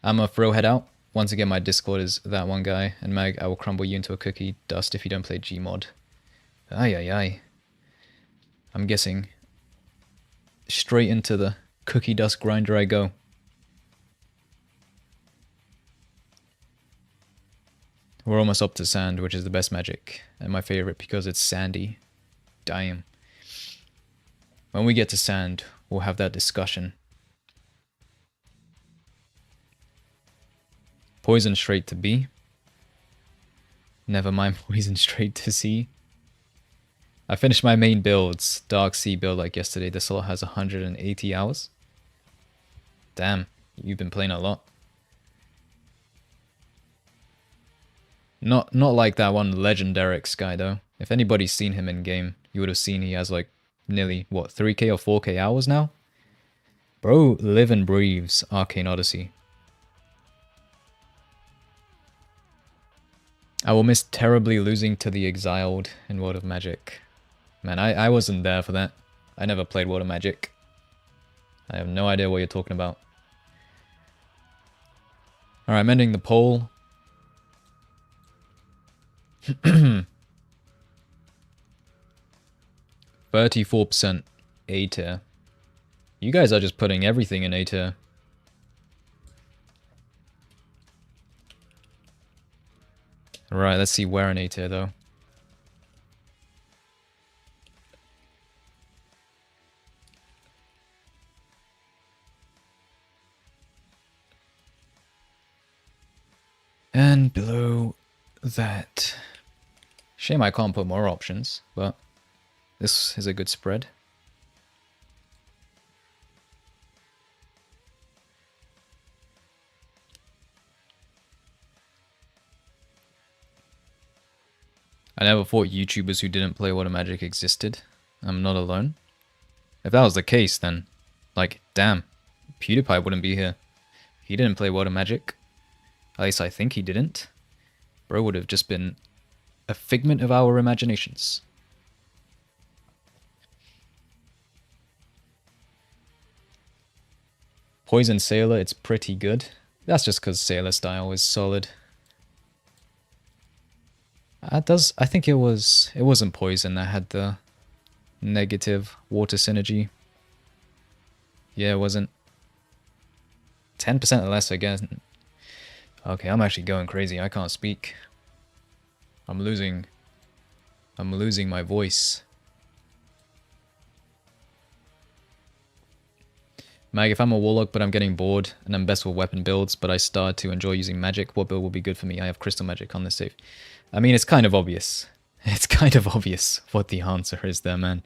I'm a throwhead out. Once again, my Discord is that one guy. And Mag, I will crumble you into a cookie dust if you don't play Gmod. Ay, ay, ay. I'm guessing straight into the cookie dust grinder I go. We're almost up to sand, which is the best magic. And my favorite because it's sandy. Damn. When we get to sand, we'll have that discussion. Poison straight to B. Never mind poison straight to C. I finished my main builds, Dark Sea build like yesterday. The slot has 180 hours. Damn, you've been playing a lot. Not like that one Legendarics guy though. If anybody's seen him in game, you would have seen he has like nearly, what, 3k or 4k hours now? Bro live and breathes Arcane Odyssey. I will miss terribly losing to the Exiled in World of Magic. Man, I wasn't there for that. I never played World of Magic. I have no idea what you're talking about. Alright, I'm ending the poll. 34% A tier. You guys are just putting everything in A tier. Right, let's see where in A tier though. And below that. Shame I can't put more options, but this is a good spread. I never thought YouTubers who didn't play Water Magic existed. I'm not alone. If that was the case, then, like, damn, PewDiePie wouldn't be here. He didn't play Water Magic. At least I think he didn't. Bro would have just been a figment of our imaginations. Poison Sailor, it's pretty good. That's just because Sailor style is solid. I think it wasn't Poison that had the negative water synergy. Yeah, it wasn't. 10% less again. Okay, I'm actually going crazy. I can't speak. I'm losing my voice. Mag, if I'm a Warlock but I'm getting bored and I'm best with weapon builds but I start to enjoy using magic, what build will be good for me? I have Crystal Magic on this save. I mean, it's kind of obvious. It's kind of obvious what the answer is there, man.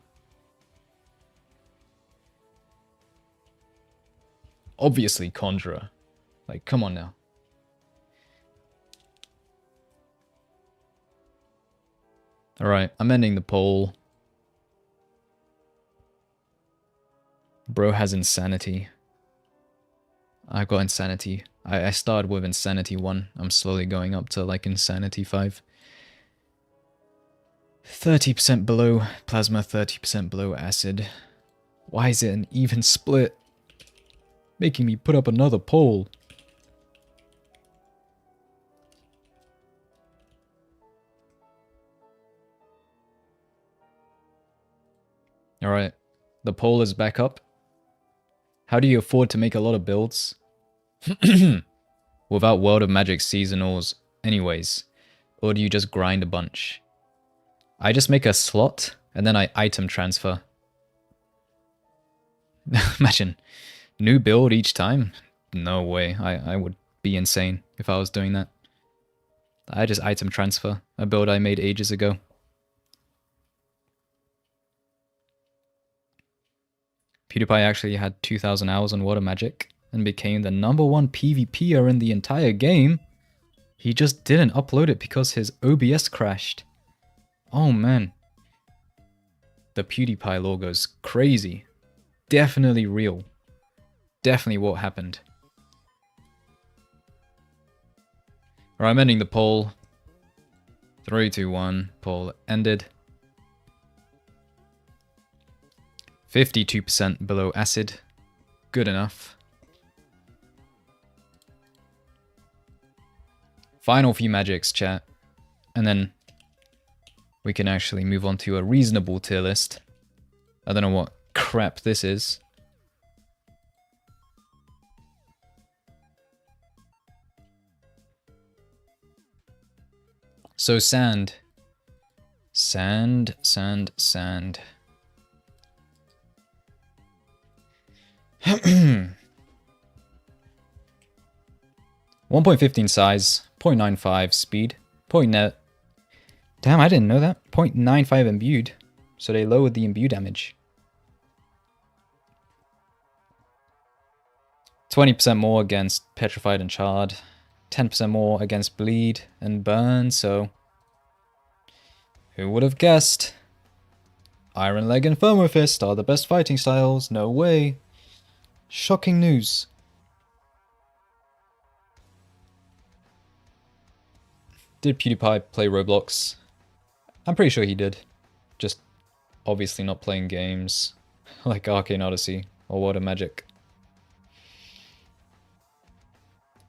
Obviously Conjurer. Like, come on now. Alright, I'm ending the poll. Bro has Insanity. I've got Insanity. I started with Insanity 1. I'm slowly going up to, like, Insanity 5. 30% below Plasma, 30% below Acid. Why is it an even split? Making me put up another poll. Alright, the poll is back up. How do you afford to make a lot of builds without World of Magic seasonals anyways? Or do you just grind a bunch? I just make a slot and then I item transfer. Imagine, new build each time? No way, I would be insane if I was doing that. I just item transfer, a build I made ages ago. PewDiePie actually had 2,000 hours on Water Magic and became the #1 PvPer in the entire game. He just didn't upload it because his OBS crashed. Oh man. The PewDiePie logo's crazy. Definitely real. Definitely what happened. Alright, I'm ending the poll. 3, 2, 1. Poll ended. 52% below Acid. Good enough. Final few magics, chat. And then we can actually move on to a reasonable tier list. I don't know what crap this is. So sand. Sand, sand, sand. 1.15 size, 0.95 speed, net. Damn, I didn't know that. 0.95 imbued. So they lowered the imbue damage. 20% more against petrified and charred. 10% more against bleed and burn, so who would have guessed? Iron Leg and Thermo Fist are the best fighting styles, no way. Shocking news. Did PewDiePie play Roblox? I'm pretty sure he did. Just obviously not playing games like Arcane Odyssey or Water Magic.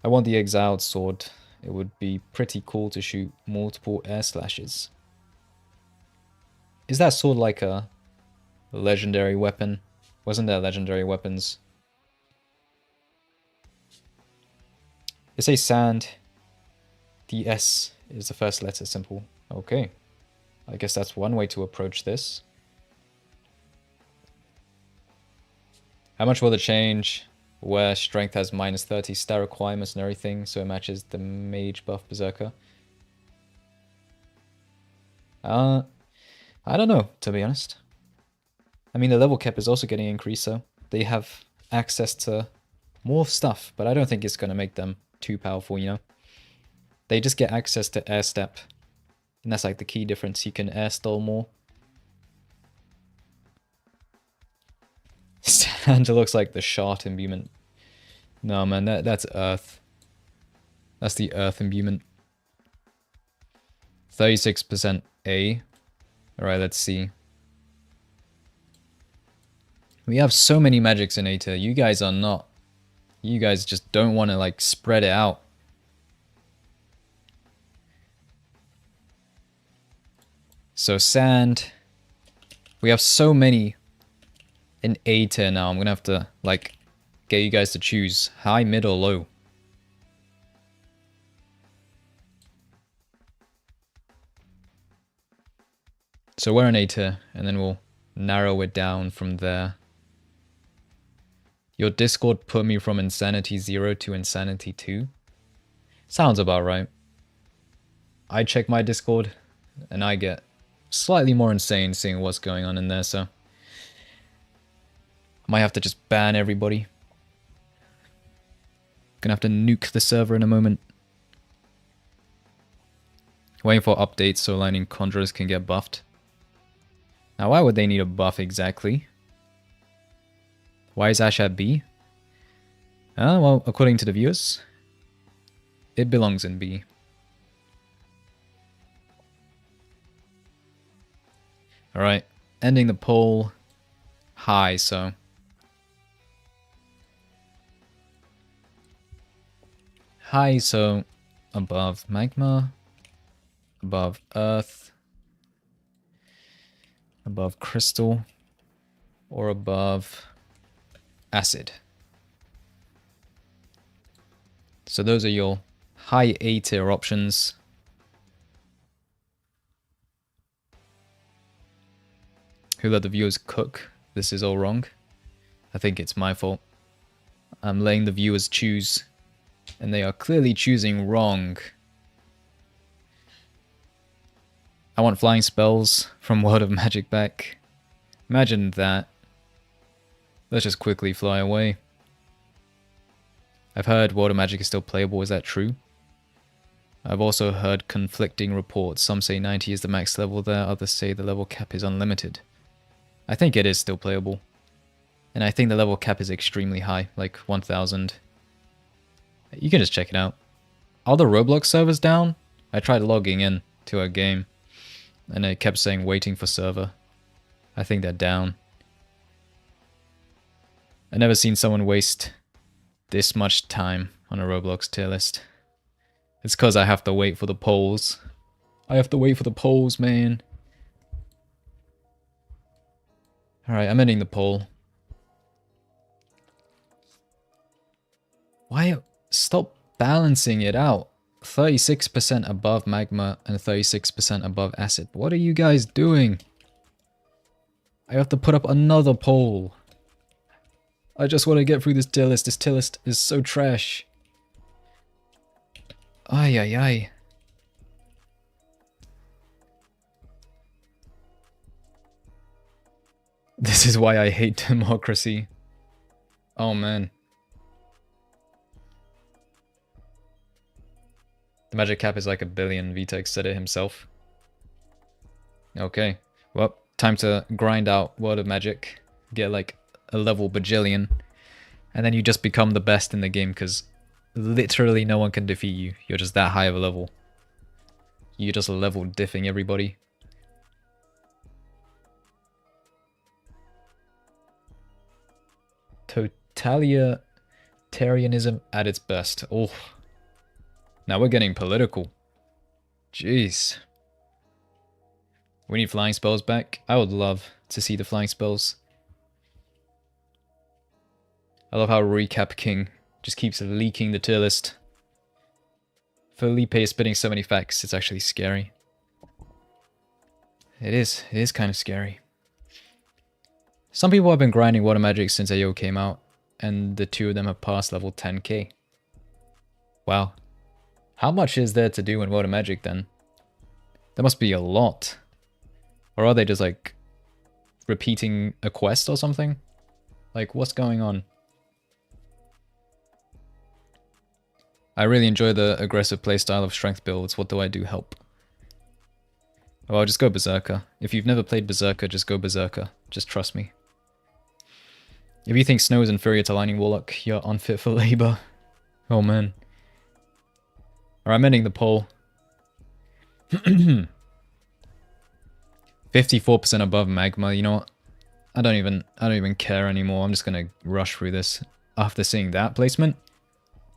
I want the Exiled Sword. It would be pretty cool to shoot multiple air slashes. Is that sword like a legendary weapon? Wasn't there legendary weapons? They say sand. The S is the first letter simple. Okay. I guess that's one way to approach this. How much will it change? Where strength has -30 stat requirements and everything, so it matches the mage buff berserker. I don't know, to be honest. I mean, the level cap is also getting increased, so they have access to more stuff, but I don't think it's going to make them too powerful, you know? They just get access to air step And that's like the key difference. You can air stall more. Sand looks like the shard imbuement. No man, that's earth. That's the earth imbuement. 36% A. Alright, let's see. We have so many magics in A tier. You guys are not. You guys just don't want to like spread it out. So sand. We have so many in A tier now. I'm gonna have to like get you guys to choose high, mid, or low. So we're in A tier, and then we'll narrow it down from there. Your Discord put me from Insanity 0 to Insanity 2. Sounds about right. I check my Discord, and I get slightly more insane seeing what's going on in there, so... I might have to just ban everybody. Gonna have to nuke the server in a moment. Waiting for updates so Lightning Conjurers can get buffed. Now why would they need a buff exactly? Why is Ash at B? Well, according to the viewers, it belongs in B. Alright, ending the poll high, so... High, so above magma, above earth, above crystal, or above acid. So those are your high A tier options. Who let the viewers cook? This is all wrong. I think it's my fault. I'm letting the viewers choose, and they are clearly choosing wrong. I want flying spells from World of Magic back. Imagine that. Let's just quickly fly away. I've heard World of Magic is still playable, is that true? I've also heard conflicting reports. Some say 90 is the max level there, others say the level cap is unlimited. I think it is still playable. And I think the level cap is extremely high, like 1000. You can just check it out. Are the Roblox servers down? I tried logging in to a game, and it kept saying waiting for server. I think they're down. I've never seen someone waste this much time on a Roblox tier list. It's because I have to wait for the polls. I have to wait for the polls, man. Alright, I'm ending the poll. Why? Stop balancing it out. 36% above magma and 36% above acid. What are you guys doing? I have to put up another poll. I just want to get through this tier list. This tier list is so trash. Ay, ay, ay. This is why I hate democracy. Oh, man. The magic cap is like 1 billion. Vitex said it himself. Okay. Well, time to grind out World of Magic. Get like a level bajillion, and then you just become the best in the game because literally no one can defeat you. You're just that high of a level. You're just level diffing everybody. Totalitarianism at its best. Oh, now we're getting political. Jeez. We need flying spells back. I would love to see the flying spells. I love how Recap King just keeps leaking the tier list. Felipe is spitting so many facts, it's actually scary. It is kind of scary. Some people have been grinding Water Magic since AO came out, and the two of them have passed level 10k. Wow. How much is there to do in Water Magic then? There must be a lot. Or are they just like repeating a quest or something? Like, what's going on? I really enjoy the aggressive playstyle of strength builds. What do I do? Help. Oh, I'll just go Berserker. If you've never played Berserker, just go Berserker. Just trust me. If you think Snow is inferior to Lightning Warlock, you're unfit for labor. Oh man. Alright, I'm ending the poll. 54% above magma. You know what? I don't even care anymore. I'm just gonna rush through this. After seeing that placement,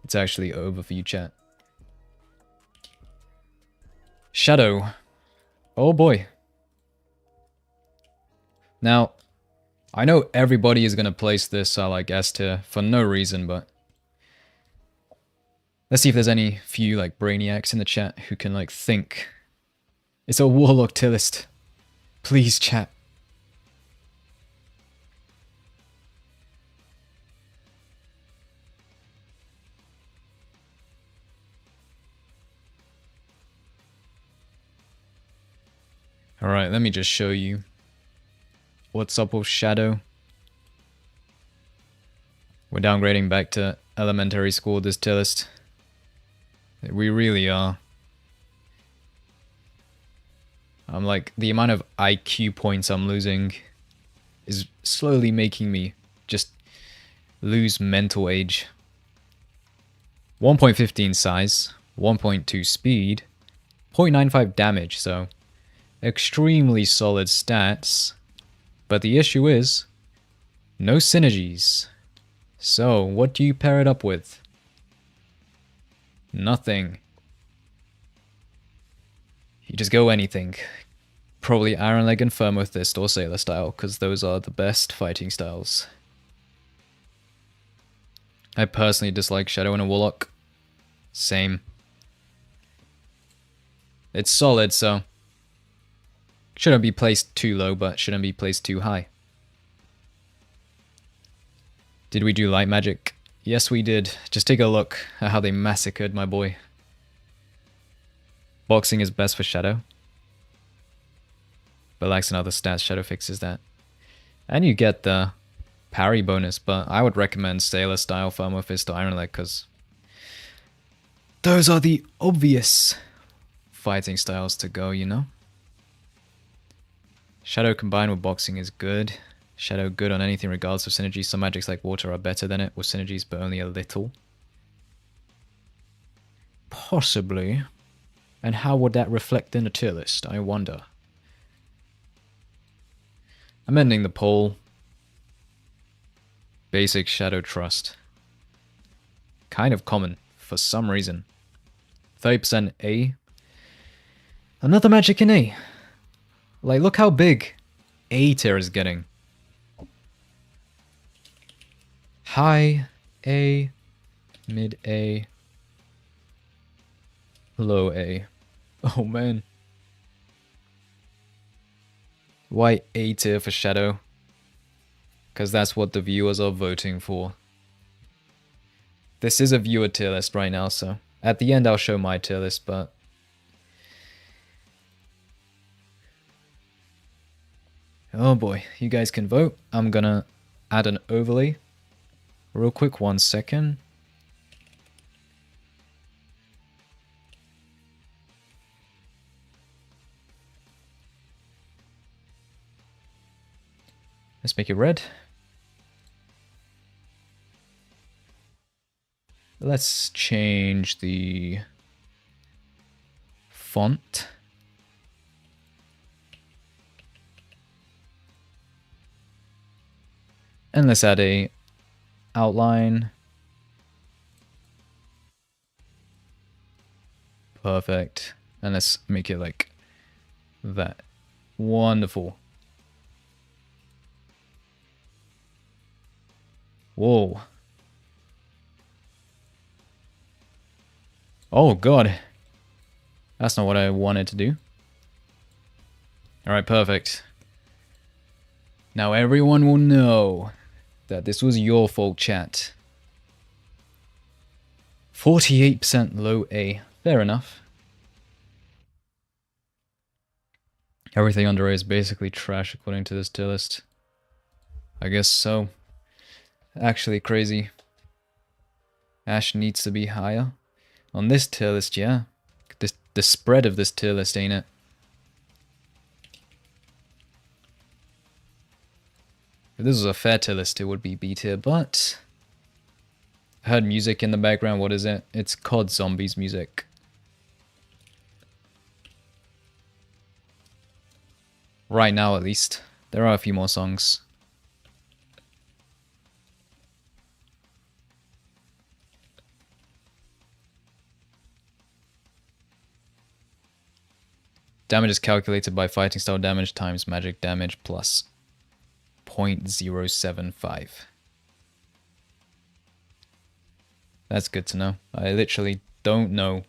it's actually over for you, chat. Shadow. Oh boy. Now, I know everybody is gonna place this like S tier for no reason, but let's see if there's any few like brainiacs in the chat who can like think. It's a Warlock tier list. Please, chat. Alright, let me just show you what's up with Shadow. We're downgrading back to elementary school this tier list. We really are. I'm like, the amount of IQ points I'm losing is slowly making me just lose mental age. 1.15 size, 1.2 speed, 0.95 damage, so extremely solid stats. But the issue is, no synergies. So, what do you pair it up with? Nothing. You just go anything. Probably Iron Leg and Thermothist or Sailor style, because those are the best fighting styles. I personally dislike Shadow in a Warlock. Same. It's solid, so shouldn't be placed too low, but shouldn't be placed too high. Did we do light magic? Yes, we did. Just take a look at how they massacred my boy. Boxing is best for Shadow, but lacks in other stats. Shadow fixes that. And you get the parry bonus, but I would recommend Sailor style, Thermo Fist, or Iron Leg, because those are the obvious fighting styles to go, you know? Shadow combined with boxing is good. Shadow good on anything regardless of synergy. Some magics like water are better than it with synergies, but only a little. Possibly. And how would that reflect in a tier list, I wonder? I'm ending the poll. Basic Shadow Trust. Kind of common, for some reason. 30% A. Another magic in A. Like, look how big A tier is getting. High A, mid A, low A. Oh man. Why A tier for Shadow? Because that's what the viewers are voting for. This is a viewer tier list right now, so at the end I'll show my tier list, but oh boy, you guys can vote. I'm gonna add an overlay. Real quick, 1 second. Let's make it red. Let's change the font. And let's add a outline. Perfect. And let's make it like that. Wonderful. Whoa. Oh god. That's not what I wanted to do. Alright, perfect. Now everyone will know that this was your fault, chat. 48% low A. Fair enough. Everything under A is basically trash according to this tier list. I guess so. Actually crazy. Ash needs to be higher. On this tier list, yeah. The spread of this tier list, ain't it? If this was a fair tier list, it would be B tier, but I heard music in the background. What is it? It's COD Zombies music. Right now, at least. There are a few more songs. Damage is calculated by fighting style damage times magic damage plus 0.075. That's good to know. I literally don't know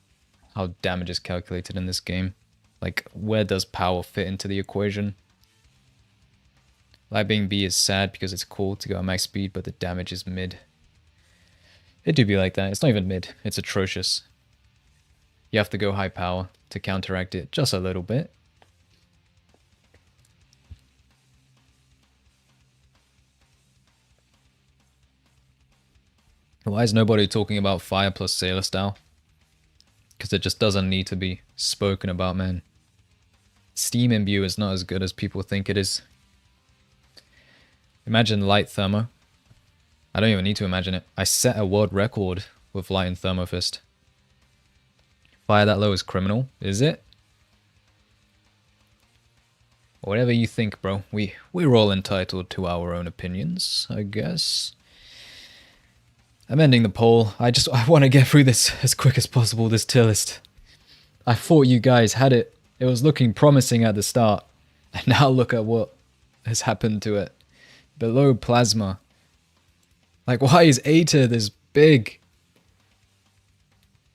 how damage is calculated in this game. Like, where does power fit into the equation? Light being B is sad because it's cool to go at max speed, but the damage is mid. It do be like that. It's not even mid. It's atrocious. You have to go high power to counteract it just a little bit. Why is nobody talking about fire plus sailor style? Because it just doesn't need to be spoken about, man. Steam imbue is not as good as people think it is. Imagine light thermo. I don't even need to imagine it. I set a world record with light and thermo fist. Fire that low is criminal, is it? Whatever you think, bro. We're all entitled to our own opinions, I guess. I'm ending the poll. I want to get through this as quick as possible, this tier list. I thought you guys had it. It was looking promising at the start. And now look at what has happened to it. Below plasma. Like, why is A tier this big?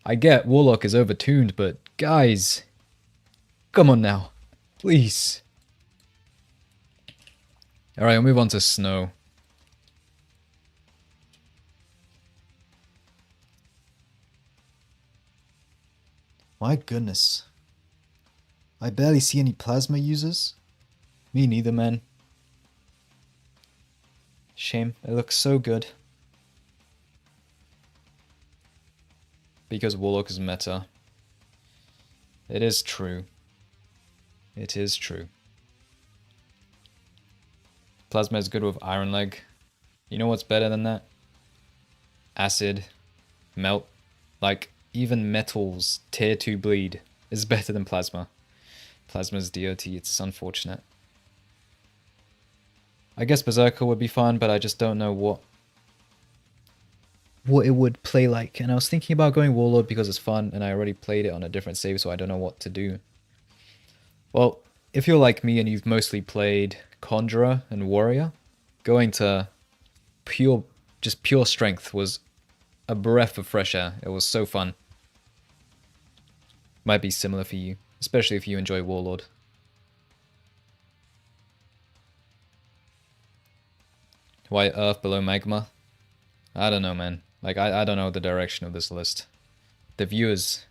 I get Warlock is overtuned, but guys, come on now, please. Alright, I'll move on to Snow. My goodness. I barely see any plasma users. Me neither, man. Shame, it looks so good. Because Warlock is meta. It is true. It is true. Plasma is good with Iron Leg. You know what's better than that? Acid. Melt. Like, even metals tier 2 bleed is better than Plasma. Plasma's DOT, it's unfortunate. I guess Berserker would be fun, but I just don't know what it would play like. And I was thinking about going Warlord because it's fun, and I already played it on a different save, so I don't know what to do. Well, if you're like me and you've mostly played Conjurer and Warrior, going to pure strength was a breath of fresh air. It was so fun. Might be similar for you, especially if you enjoy Warlord. Why Earth below magma? I don't know, man. Like, I don't know the direction of this list. The viewers...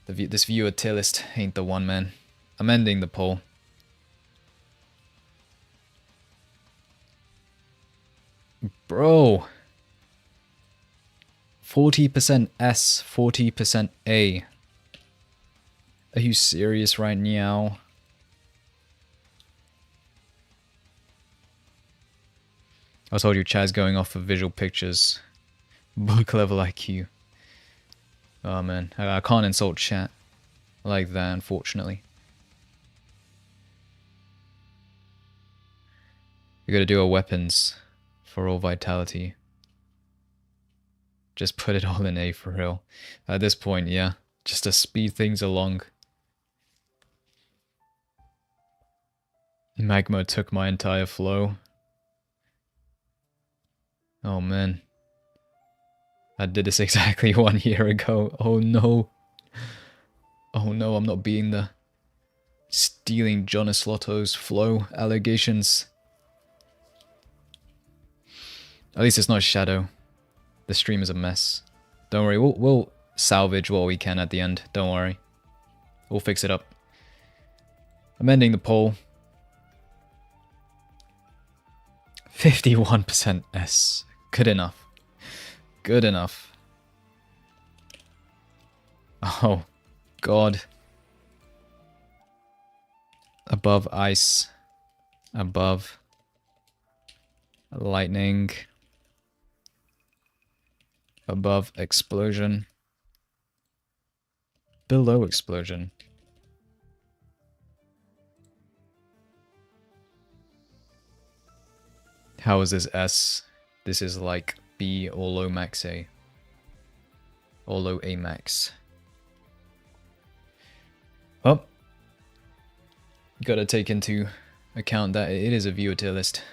this viewer tier list ain't the one, man. I'm ending the poll. Bro! 40% S, 40% A. Are you serious right now? I told you Chad's going off of visual pictures. Book level IQ. Oh man, I can't insult chat like that, unfortunately. We gotta do our weapons for all vitality. Just put it all in A for real. At this point, yeah. Just to speed things along. Magma took my entire flow. Oh man. I did this exactly 1 year ago. Oh no. Oh no, I'm not being the stealing Jonas Lotto's flow allegations. At least it's not Shadow. The stream is a mess. Don't worry, we'll salvage what we can at the end. Don't worry. We'll fix it up. I'm ending the poll. 51% S. Good enough. Good enough. Oh, God. Above ice. Above. Lightning. Above explosion. Below explosion. How is this S? This is like B or low max A. Or low A max. Well, gotta take into account that it is a viewer tier list.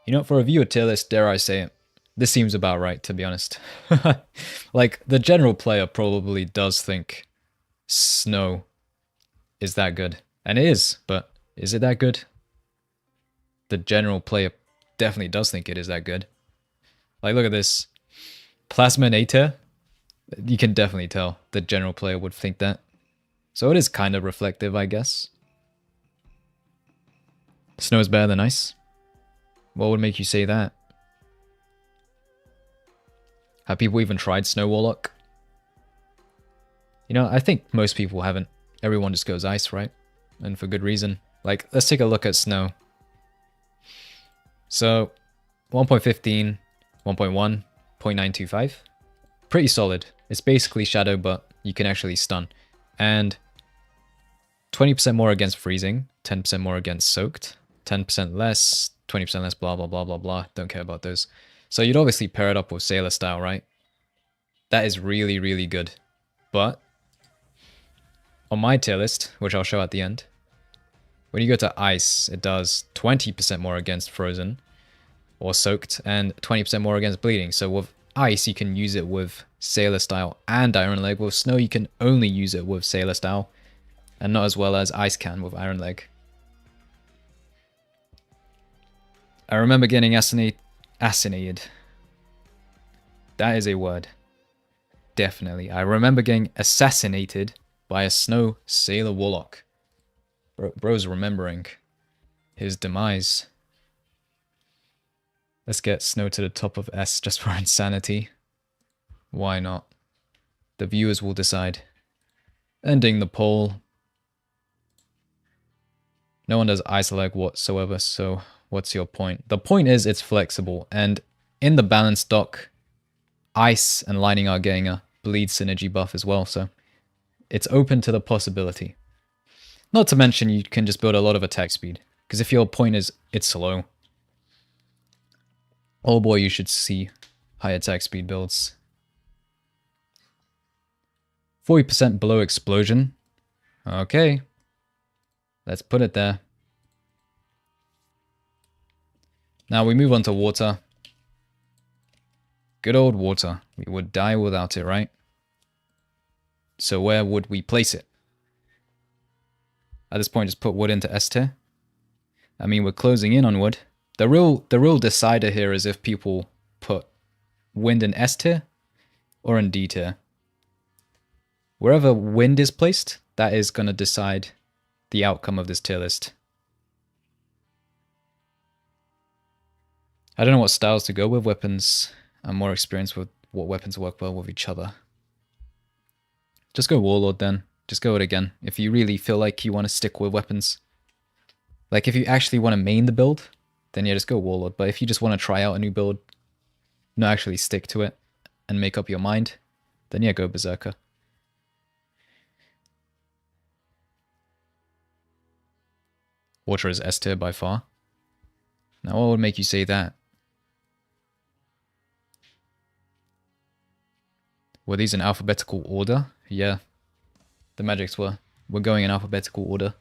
You know, for a viewer tier list, dare I say it, this seems about right, to be honest. Like, the general player probably does think snow is that good. And it is, but is it that good? The general player definitely does think it is that good. Like, look at this. Plasma and A tier. You can definitely tell the general player would think that. So it is kind of reflective, I guess. Snow is better than ice. What would make you say that? Have people even tried Snow Warlock? You know, I think most people haven't. Everyone just goes ice, right? And for good reason. Like, let's take a look at Snow. So, 1.15, 1.1, 0.925. Pretty solid. It's basically Shadow, but you can actually stun. And 20% more against freezing, 10% more against soaked, 10% less, 20% less, blah, blah, blah, blah, blah. Don't care about those. So you'd obviously pair it up with Sailor Style, right? That is really, really good. But on my tier list, which I'll show at the end, when you go to Ice, it does 20% more against Frozen or Soaked and 20% more against Bleeding. So with Ice, you can use it with Sailor Style and Iron Leg. With Snow, you can only use it with Sailor Style and not as well as Ice can with Iron Leg. I remember getting assassinated. That is a word. Definitely. I remember getting assassinated by a Snow Sailor Warlock. Bro's remembering his demise. Let's get Snow to the top of S just for insanity. Why not? The viewers will decide. Ending the poll. No one does Ice Leg whatsoever, so what's your point? The point is it's flexible, and in the balance dock, Ice and Lightning are getting a bleed synergy buff as well, so it's open to the possibility. Not to mention you can just build a lot of attack speed, because if your point is it's slow, oh boy, you should see high attack speed builds. 40% below explosion. Okay. Let's put it there. Now we move on to water. Good old water. We would die without it, right? So where would we place it? At this point, just put wood into S tier. I mean, we're closing in on wood. The real decider here is if people put wind in S tier or in D tier. Wherever wind is placed, that is going to decide the outcome of this tier list. I don't know what styles to go with weapons. I'm more experienced with what weapons work well with each other. Just go Warlord then. Just go it again. If you really feel like you want to stick with weapons. Like if you actually want to main the build, then yeah, just go Warlord. But if you just want to try out a new build, not actually stick to it, and make up your mind, then yeah, go Berserker. Water is S tier by far. Now what would make you say that? Were these in alphabetical order? Yeah. The magics were. We're going in alphabetical order.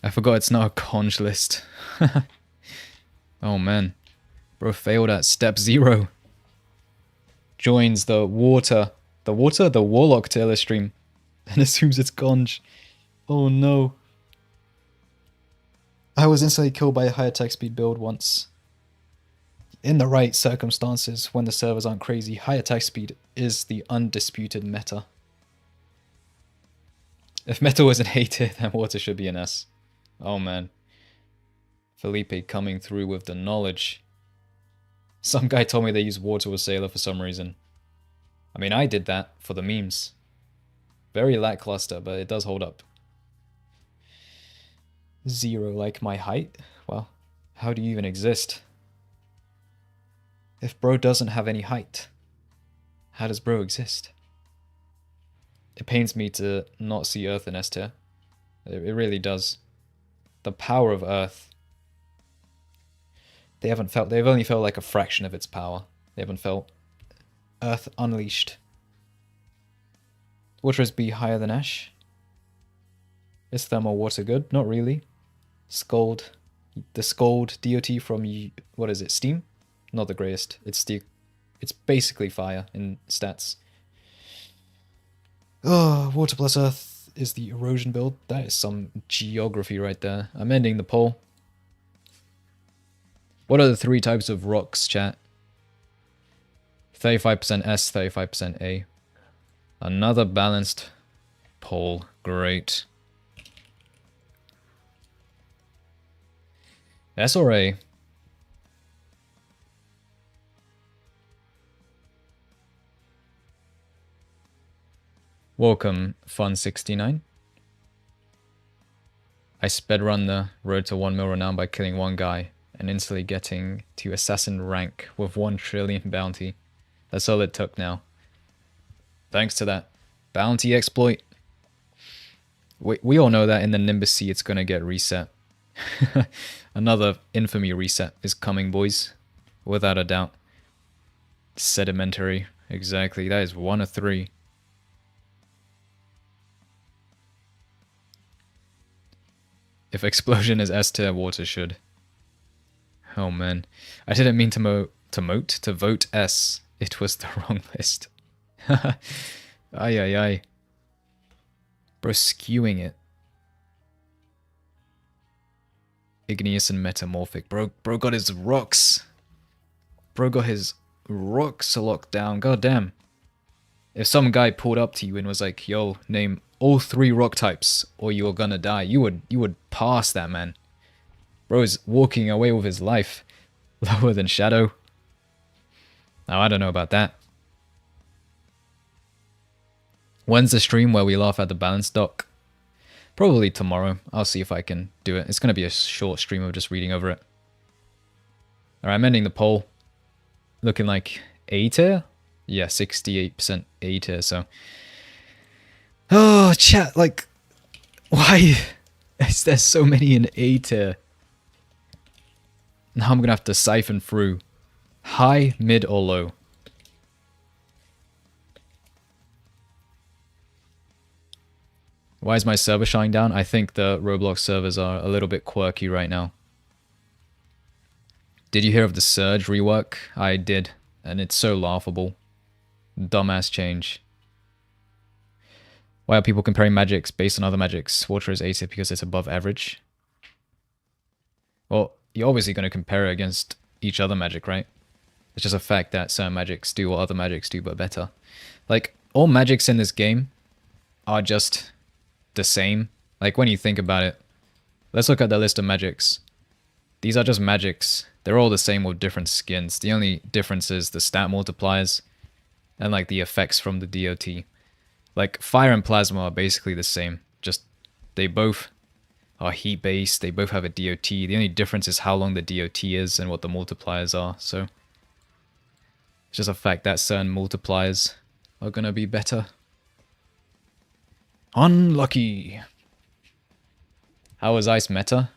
I forgot it's not a conj list. Oh man. Bro failed at step 0. Joins the Warlock tier list stream. And assumes it's conj. Oh no. I was instantly killed by a high attack speed build once. In the right circumstances, when the servers aren't crazy, high attack speed is the undisputed meta. If meta was an A tier, then water should be an S. Oh man. Felipe coming through with the knowledge. Some guy told me they use water with Sailor for some reason. I mean, I did that for the memes. Very lackluster, but it does hold up. 0 like my height? Well, how do you even exist? If bro doesn't have any height, how does bro exist? It pains me to not see Earth in S tier. It really does. The power of Earth. They've only felt like a fraction of its power. They haven't felt Earth unleashed. Water is B higher than Ash. Is thermal water good? Not really. Scald. The Scald DOT from, what is it, Steam? Not the greatest. It's basically fire in stats. Oh, water plus earth is the erosion build. That is some geography right there. I'm ending the poll. What are the 3 types of rocks, chat? 35% S, 35% A. Another balanced poll. Great. S or A? Welcome, Fun69. I spedrun the road to 1 mil renown by killing one guy and instantly getting to assassin rank with 1 trillion bounty. That's all it took now. Thanks to that bounty exploit. We all know that in the Nimbus Sea it's gonna get reset. Another infamy reset is coming, boys. Without a doubt. Sedimentary. Exactly. That is 1 of 3. If explosion is S tier, water should. Oh man. I didn't mean to vote S. It was the wrong list. Ay ay ay. Bro, skewing it. Igneous and metamorphic. Bro got his rocks. Bro got his rocks locked down. God damn. If some guy pulled up to you and was like, yo, name all 3 rock types or you're gonna die, you would pass that man. Bro is walking away with his life. Lower than Shadow. Now I don't know about that. When's the stream where we laugh at the balance doc? Probably tomorrow. I'll see if I can do it. It's gonna be a short stream of just reading over it. Alright, I'm ending the poll. Looking like A tier? Yeah, 68% A tier, so. Oh, chat, like, why is there so many in A tier? Now I'm gonna have to siphon through high, mid, or low. Why is my server shutting down? I think the Roblox servers are a little bit quirky right now. Did you hear of the Surge rework? I did, and it's so laughable. Dumbass change. Why are people comparing magics based on other magics? Water is A tier because it's above average. Well, you're obviously going to compare it against each other magic, right? It's just a fact that certain magics do what other magics do, but better. Like, all magics in this game are just the same. Like, when you think about it, let's look at the list of magics. These are just magics. They're all the same with different skins. The only difference is the stat multipliers and, like, the effects from the DOT. Like, fire and plasma are basically the same. Just, they both are heat-based. They both have a DOT. The only difference is how long the DOT is and what the multipliers are. So, it's just a fact that certain multipliers are gonna be better. Unlucky. How was ice meta?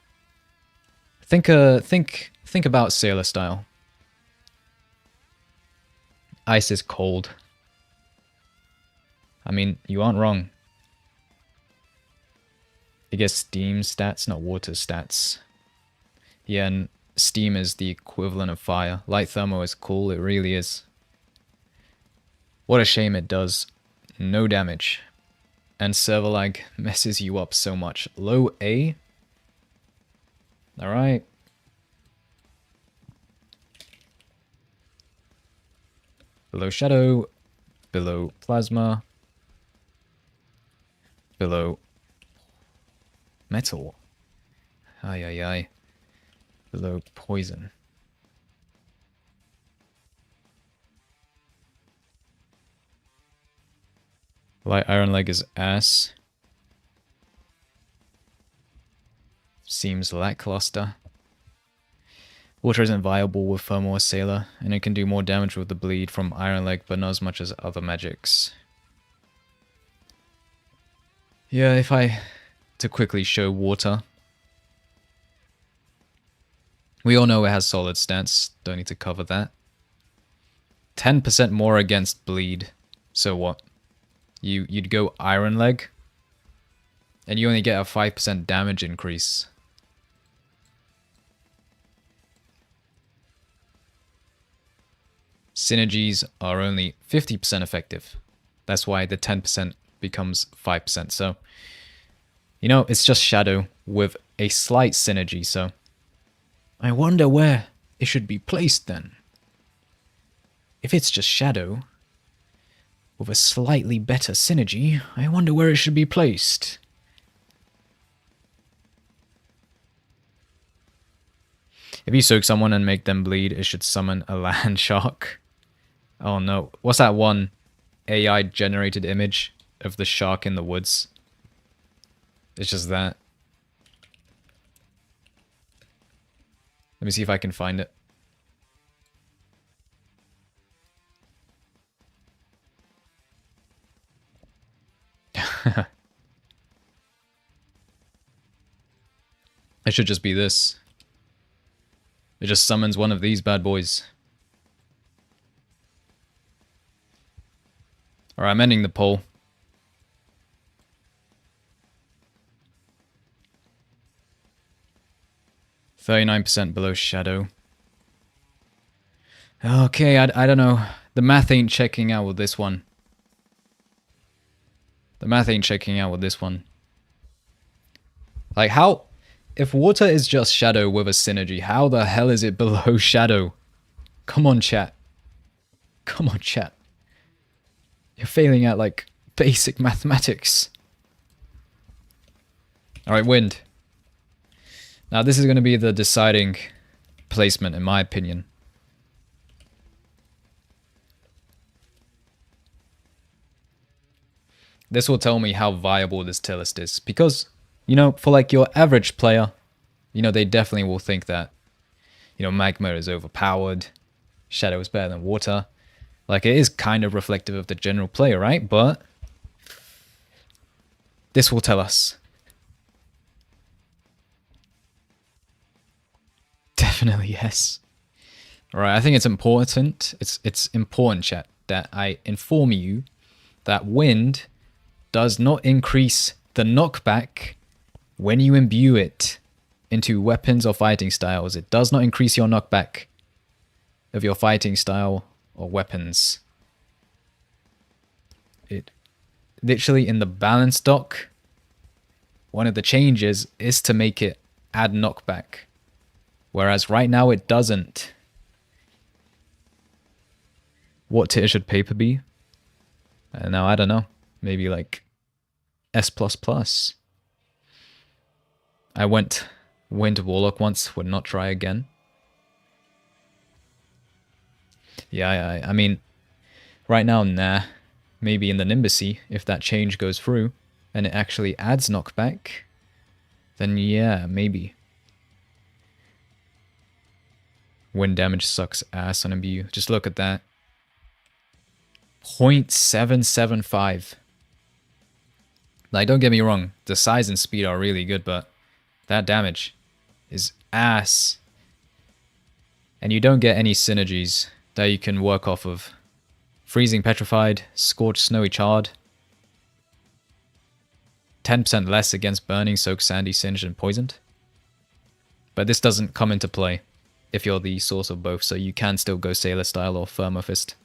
Think about sailor style. Ice is cold. I mean, you aren't wrong. It gets steam stats, not water stats. Yeah, and steam is the equivalent of fire. Light thermo is cool, it really is. What a shame it does no damage. And server lag messes you up so much. Low A? Alright. Below shadow. Below plasma. Below metal. Ay ay ay. Below poison. Light iron leg is ass. seems lackluster. Water isn't viable with Thermal Assailer, and it can do more damage with the bleed from Iron Leg, but not as much as other magics. Yeah, if I... to quickly show water. We all know it has solid stance, don't need to cover that. 10% more against bleed, so what? You'd go Iron Leg, and you only get a 5% damage increase. Synergies are only 50% effective. That's why the 10% becomes 5%. So, you know, it's just Shadow with a slight synergy. So, I wonder where it should be placed then. If it's just Shadow with a slightly better synergy, I wonder where it should be placed. If you soak someone and make them bleed, it should summon a land shark. Oh no. What's that one AI generated image of the shark in the woods? It's just that. Let me see if I can find it. It should just be this. It just summons one of these bad boys. Alright, I'm ending the poll. %39% below Shadow. Okay, I don't know. The math ain't checking out with this one. The math ain't checking out with this one. Like, how... If water is just Shadow with a synergy, how the hell is it below Shadow? Come on, chat. Come on, chat. You're failing at, like, basic mathematics. Alright, wind. Now, this is going to be the deciding placement, in my opinion. This will tell me how viable this tier list is. Because, you know, for, like, your average player, you know, they definitely will think that, you know, magma is overpowered. Shadow is better than water. Like, it is kind of reflective of the general player, right? But this will tell us. Definitely yes. Alright, I think it's important. It's important, chat, that I inform you that wind does not increase the knockback when you imbue it into weapons or fighting styles. It does not increase your knockback of your fighting style or weapons. It literally in the balance dock, one of the changes is to make it add knockback. Whereas right now it doesn't. What tier should paper be? Now I don't know. Maybe like S++. I went Warlock once, would not try again. Yeah, I mean, right now, nah. Maybe in the Nimbussy, if that change goes through, and it actually adds knockback, then yeah, maybe. Wind damage sucks ass on imbue. Just look at that. 0.775. Like, don't get me wrong, the size and speed are really good, but that damage is ass. And you don't get any synergies that you can work off of. Freezing Petrified, Scorched Snowy Charred. 10% less against Burning, Soaked, Sandy, Singed, and Poisoned. But this doesn't come into play if you're the source of both, so you can still go Sailor Style or Thermo Fist.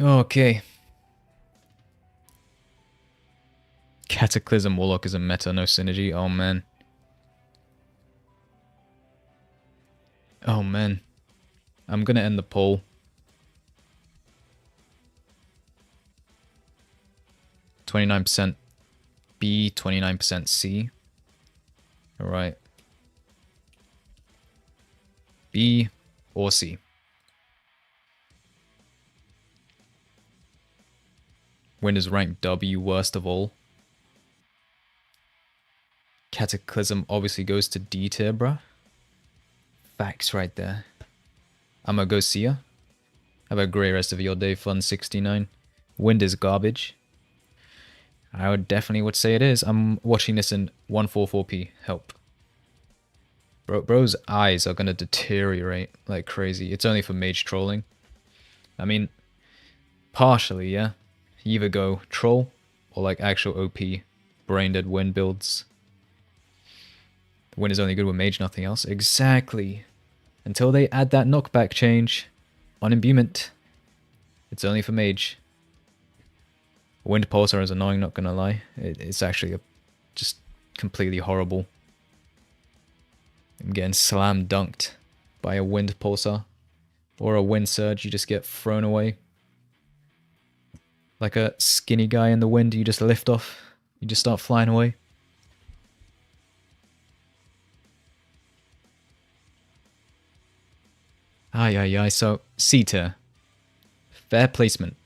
Okay. Cataclysm Warlock is a meta, no synergy. Oh man. Oh man. I'm gonna end the poll. %29% B, 29% C. Alright. B or C. Wind is ranked W, worst of all. Cataclysm obviously goes to D tier, bruh. Facts right there. I'm gonna go see ya. Have a great rest of your day, Fun69. Wind is garbage. I would say it is. I'm watching this in 144p. Help. Bro's eyes are gonna deteriorate like crazy. It's only for mage trolling. I mean, partially, yeah. You either go troll or like actual OP brain dead wind builds. Wind is only good with mage, nothing else. Exactly. Until they add that knockback change on imbuement, it's only for mage. Wind pulsar is annoying, not gonna lie. It's actually just completely horrible. I'm getting slam dunked by a wind pulsar or a wind surge. You just get thrown away. Like a skinny guy in the wind, you just lift off. You just start flying away. Aye. So, C tier. Fair placement.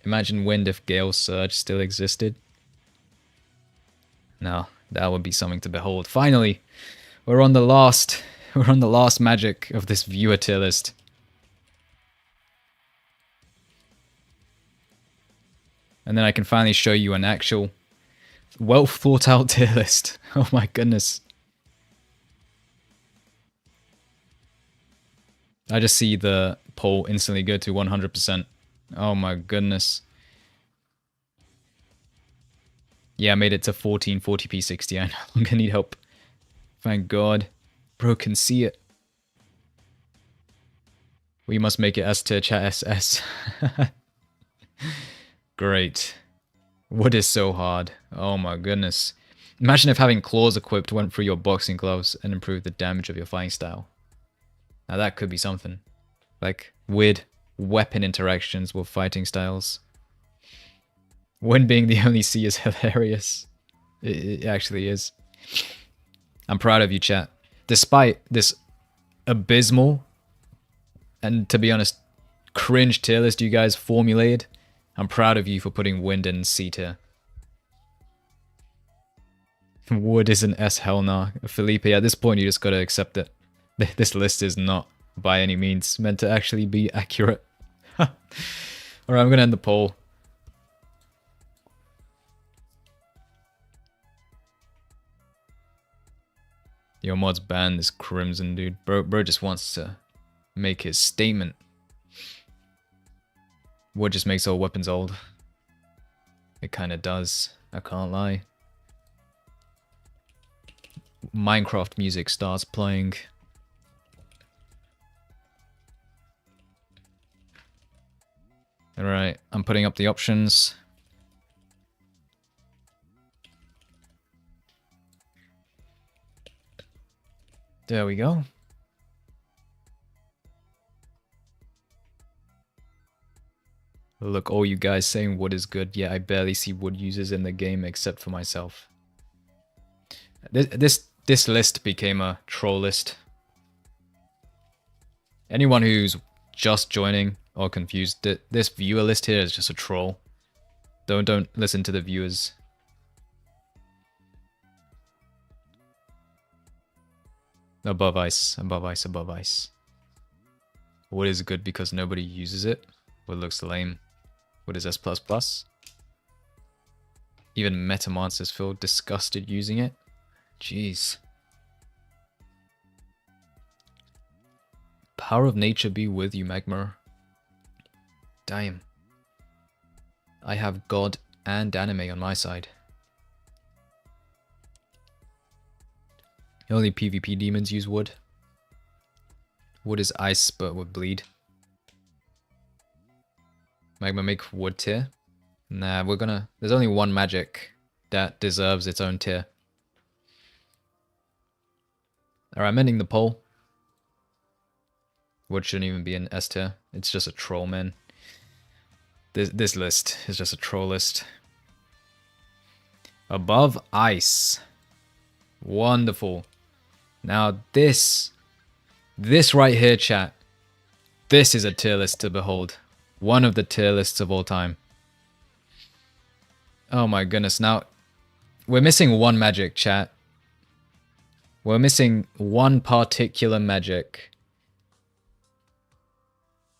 Imagine wind if Gale's Surge still existed. No, that would be something to behold. Finally, we're on the last magic of this viewer tier list. And then I can finally show you an actual well thought out tier list. Oh my goodness. I just see the poll instantly go to 100%. Oh my goodness. Yeah, I made it to 1440p 60. I no longer need help. Thank God. Bro can see it. We must make it S tier, chat SS. Great. Wood is so hard. Oh my goodness. Imagine if having claws equipped went through your boxing gloves and improved the damage of your fighting style. Now that could be something. Like weird weapon interactions with fighting styles. Wind being the only C is hilarious. It actually is. I'm proud of you, chat. Despite this abysmal and, to be honest, cringe tier list you guys formulated, I'm proud of you for putting Wind in C tier. Wood is an S, hell nah. Felipe, at this point you just gotta accept it. This list is not by any means meant to actually be accurate. Alright, I'm gonna end the poll. Yo, mods ban this Crimson, dude. Bro just wants to make his statement. Wood just makes all weapons old. It kinda does, I can't lie. Minecraft music starts playing. Alright, I'm putting up the options. There we go. Look, all you guys saying wood is good. Yeah, I barely see wood users in the game except for myself. This list became a troll list. Anyone who's just joining or confused, this viewer list here is just a troll. Don't listen to the viewers. Above ice, above ice, above ice. Wood is good because nobody uses it. Wood looks lame. Wood is S++. Even Metamonsters feel disgusted using it. Jeez. Power of nature be with you, Magma. Damn. I have God and anime on my side. Only PvP demons use wood. Wood is ice, but would bleed. Magma make wood tier? Nah, we're gonna... There's only one magic that deserves its own tier. Alright, I'm ending the poll. Wood shouldn't even be in S tier. It's just a troll, man. This list is just a troll list. Above ice. Wonderful. Now this right here, chat. This is a tier list to behold. One of the tier lists of all time. Oh my goodness. Now, we're missing one magic, chat. We're missing one particular magic.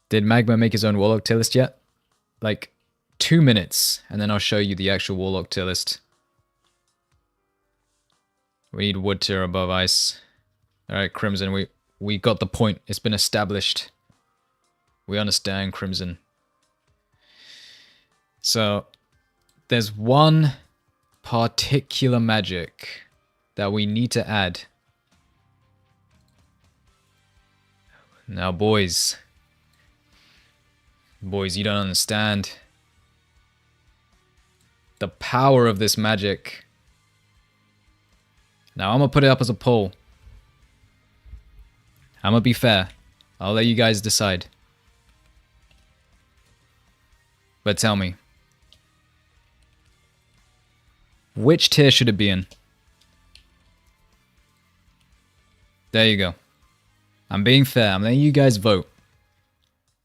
Did Magma make his own Warlock tier list yet? Like, 2 minutes, and then I'll show you the actual Warlock tier list. We need wood tier above ice. Alright, Crimson, we got the point. It's been established. We understand, Crimson. So, there's one particular magic that we need to add. Now, boys, you don't understand the power of this magic. Now, I'm gonna put it up as a poll. I'm gonna be fair. I'll let you guys decide. But tell me, which tier should it be in? There you go. I'm being fair. I'm letting you guys vote.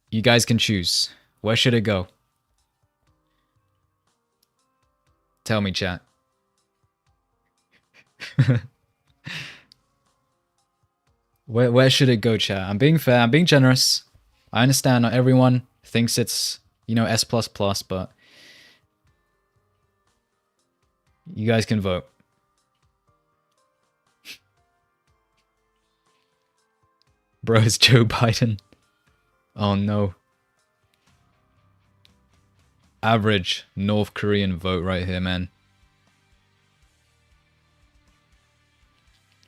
You guys can choose. Where should it go? Tell me, chat. Where should it go, chat? I'm being fair. I'm being generous. I understand not everyone thinks it's, you know, S++, but you guys can vote. Bro, it's Joe Biden. Oh no. Average North Korean vote right here, man.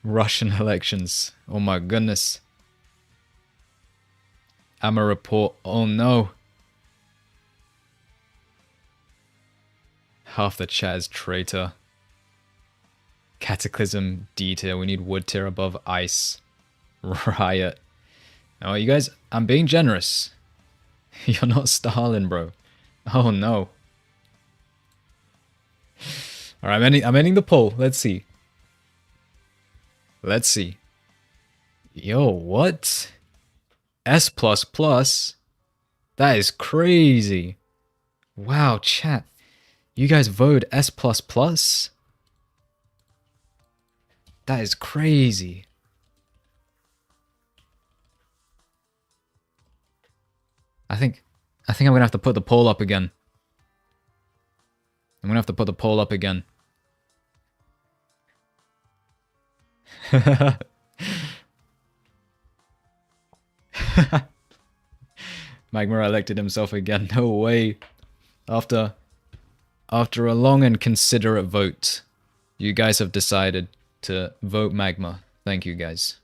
Russian elections. Oh my goodness. Amma report. Oh no. Half the chat is traitor. Cataclysm D tier. We need wood tier above ice. Riot. Oh, you guys, I'm being generous. You're not Stalin, bro. Oh no. Alright, I'm ending the poll. Let's see. Let's see. Yo, what? S++? That is crazy. Wow, chat. You guys voted S++? That is crazy. I think I'm gonna have to put the poll up again. I'm gonna have to put the poll up again. Magma elected himself again. No way. After a long and considerate vote, you guys have decided to vote Magma. Thank you, guys.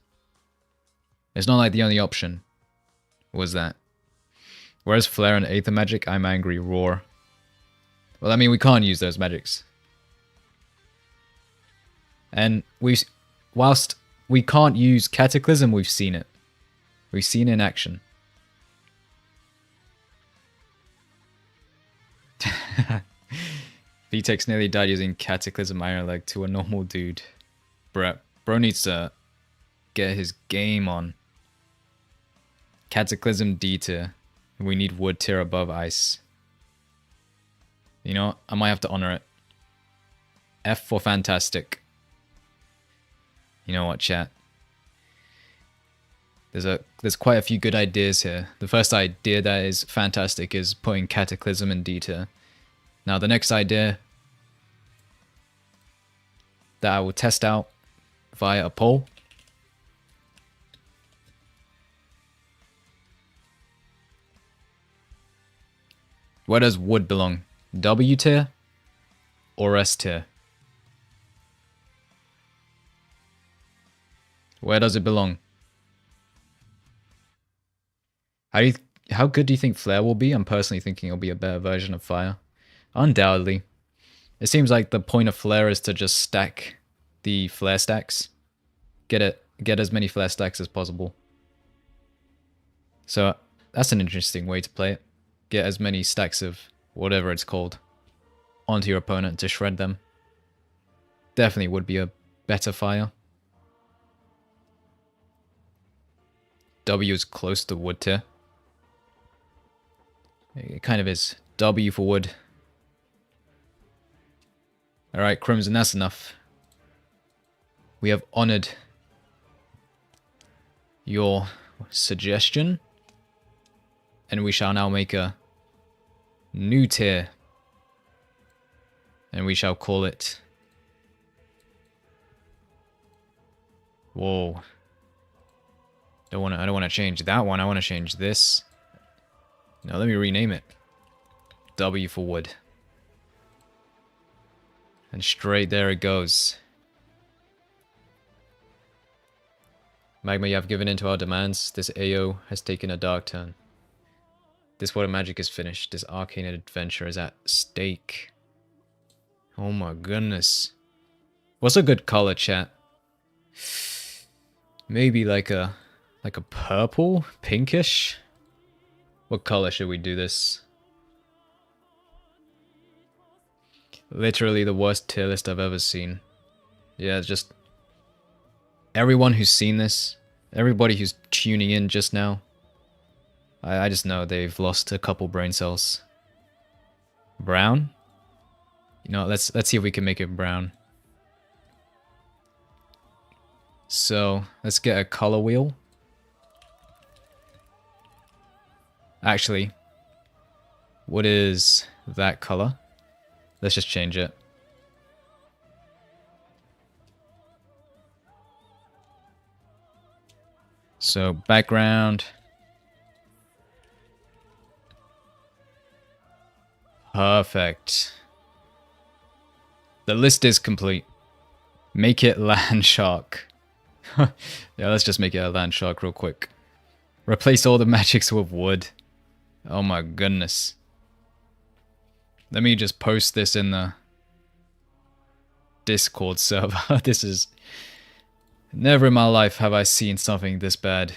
It's not like the only option was that. Whereas Flare and Aether Magic, I'm angry, roar. Well, I mean, we can't use those magics. And whilst we can't use Cataclysm, we've seen it. We've seen it in action. VTEX nearly died using Cataclysm Iron Leg to a normal dude. Bro needs to get his game on. Cataclysm D tier. We need wood tier above ice. You know, I might have to honor it. F for fantastic. You know what, chat? There's quite a few good ideas here. The first idea that is fantastic is putting Cataclysm in D tier. Now the next idea that I will test out via a poll. Where does wood belong? W tier or S tier? Where does it belong? How good do you think Flare will be? I'm personally thinking it'll be a better version of Fire. Undoubtedly. It seems like the point of Flare is to just stack the Flare stacks. Get as many Flare stacks as possible. So that's an interesting way to play it. Get as many stacks of whatever it's called onto your opponent to shred them. Definitely would be a better Fire. W is close to wood tier. It kind of is. W for wood. Alright, Crimson, that's enough. We have honored your suggestion. And we shall now make a new tier. And we shall call it... Whoa. I don't want to change that one. I want to change this. No, let me rename it. W for wood. And straight there it goes. Magma, you have given in to our demands. This AO has taken a dark turn. This water magic is finished. This arcane adventure is at stake. Oh my goodness. What's a good color, chat? Maybe like a purple? Pinkish? What color should we do this? Literally the worst tier list I've ever seen. Yeah, it's just... Everyone who's seen this, everybody who's tuning in just now, I just know they've lost a couple brain cells. Brown? You know, let's see if we can make it brown. So, let's get a color wheel. Actually, what is that color? Let's just change it. So, background. Perfect. The list is complete. Make it land shark. Yeah, let's just make it a land shark real quick. Replace all the magics with wood. Oh my goodness. Let me just post this in the Discord server. This is... Never in my life have I seen something this bad.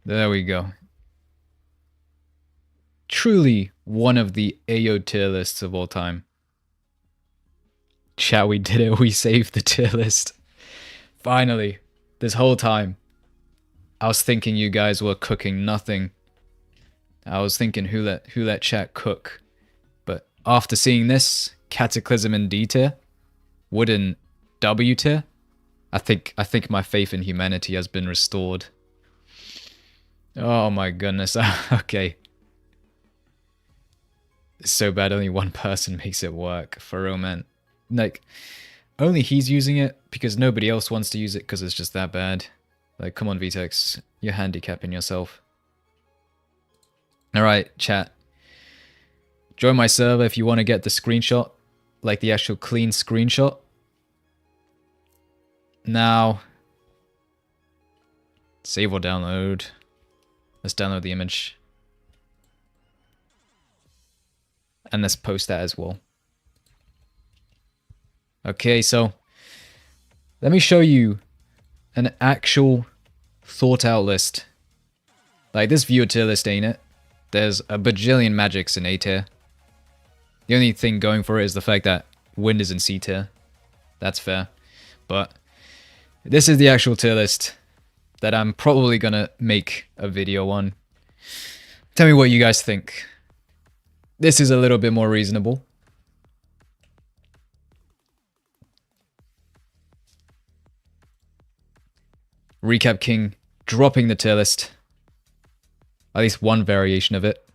There we go. Truly one of the AO tier lists of all time. Chat, we did it. We saved the tier list. Finally. This whole time, I was thinking you guys were cooking nothing. I was thinking who let chat cook. But after seeing this, Cataclysm in D tier, Wood in W tier, I think my faith in humanity has been restored. Oh my goodness. Okay. It's so bad only one person makes it work. For real, man. Like, only he's using it because nobody else wants to use it because it's just that bad. Like, come on, Vtex. You're handicapping yourself. Alright, chat. Join my server if you want to get the screenshot. Like, the actual clean screenshot. Now, save or download. Let's download the image. And let's post that as well. Okay, so let me show you an actual thought out list. Like, this viewer tier list, ain't it? There's a bajillion magics in A tier. The only thing going for it is the fact that wind is in C tier. That's fair. But this is the actual tier list that I'm probably gonna make a video on. Tell me what you guys think. This is a little bit more reasonable. Recap King dropping the tier list. At least one variation of it.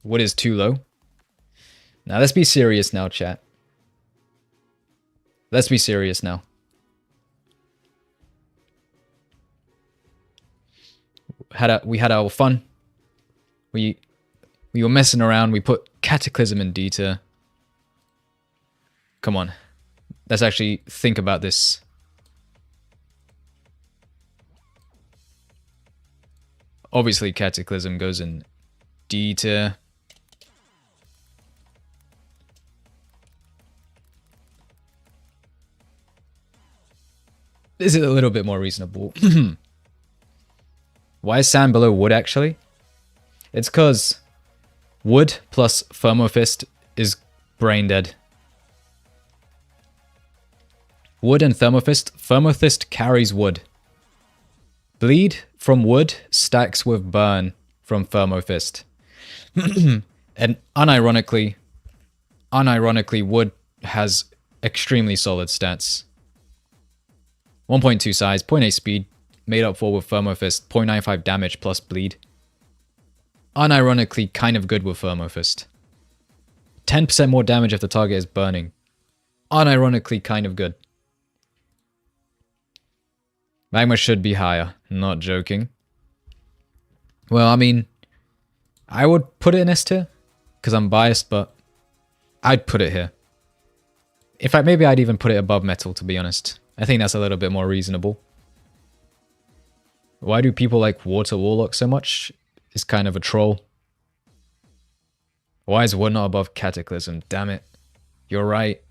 What is too low? Now let's be serious now, chat. Let's be serious now. We had our fun. We were messing around. We put Cataclysm in D tier. Come on. Let's actually think about this. Obviously, Cataclysm goes in D tier. This is a little bit more reasonable. Why is sand below wood, actually? It's because wood plus Thermofist is brain dead. Wood and Thermophist. Thermophist carries wood. Bleed from wood stacks with burn from Thermophist. And unironically, wood has extremely solid stats. 1.2 size, 0.8 speed, made up for with Thermophist, 0.95 damage plus bleed. Unironically, kind of good with Thermophist. 10% more damage if the target is burning. Unironically, kind of good. Magma should be higher. Not joking. Well, I mean, I would put it in S tier, because I'm biased, but I'd put it here. In fact, maybe I'd even put it above metal, to be honest. I think that's a little bit more reasonable. Why do people like Water Warlock so much? It's kind of a troll. Why is wood not above Cataclysm? Damn it. You're right.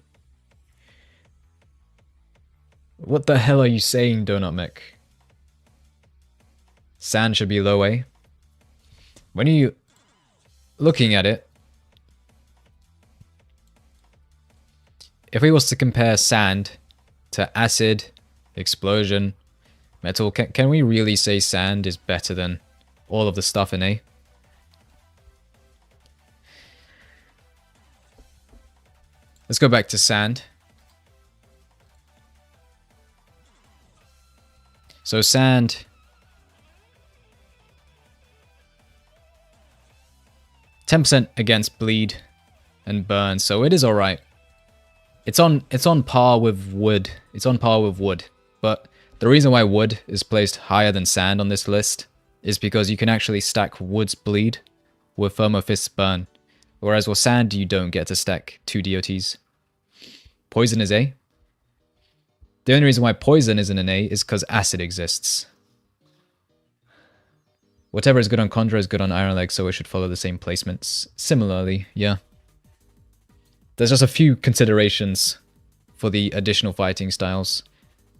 What the hell are you saying, Donut Mech? Sand should be low A. When you looking at it, if we was to compare sand to acid, explosion, metal, can we really say sand is better than all of the stuff in A? Let's go back to sand. So sand, 10% against bleed and burn, so it is alright. It's on par with wood. It's on par with wood. But the reason why wood is placed higher than sand on this list is because you can actually stack wood's bleed with Thermophist's burn. Whereas with sand, you don't get to stack 2 DOTs. Poison is A. The only reason why poison isn't an A is because acid exists. Whatever is good on Conjure is good on Iron Leg, so it should follow the same placements. Similarly, yeah. There's just a few considerations for the additional fighting styles.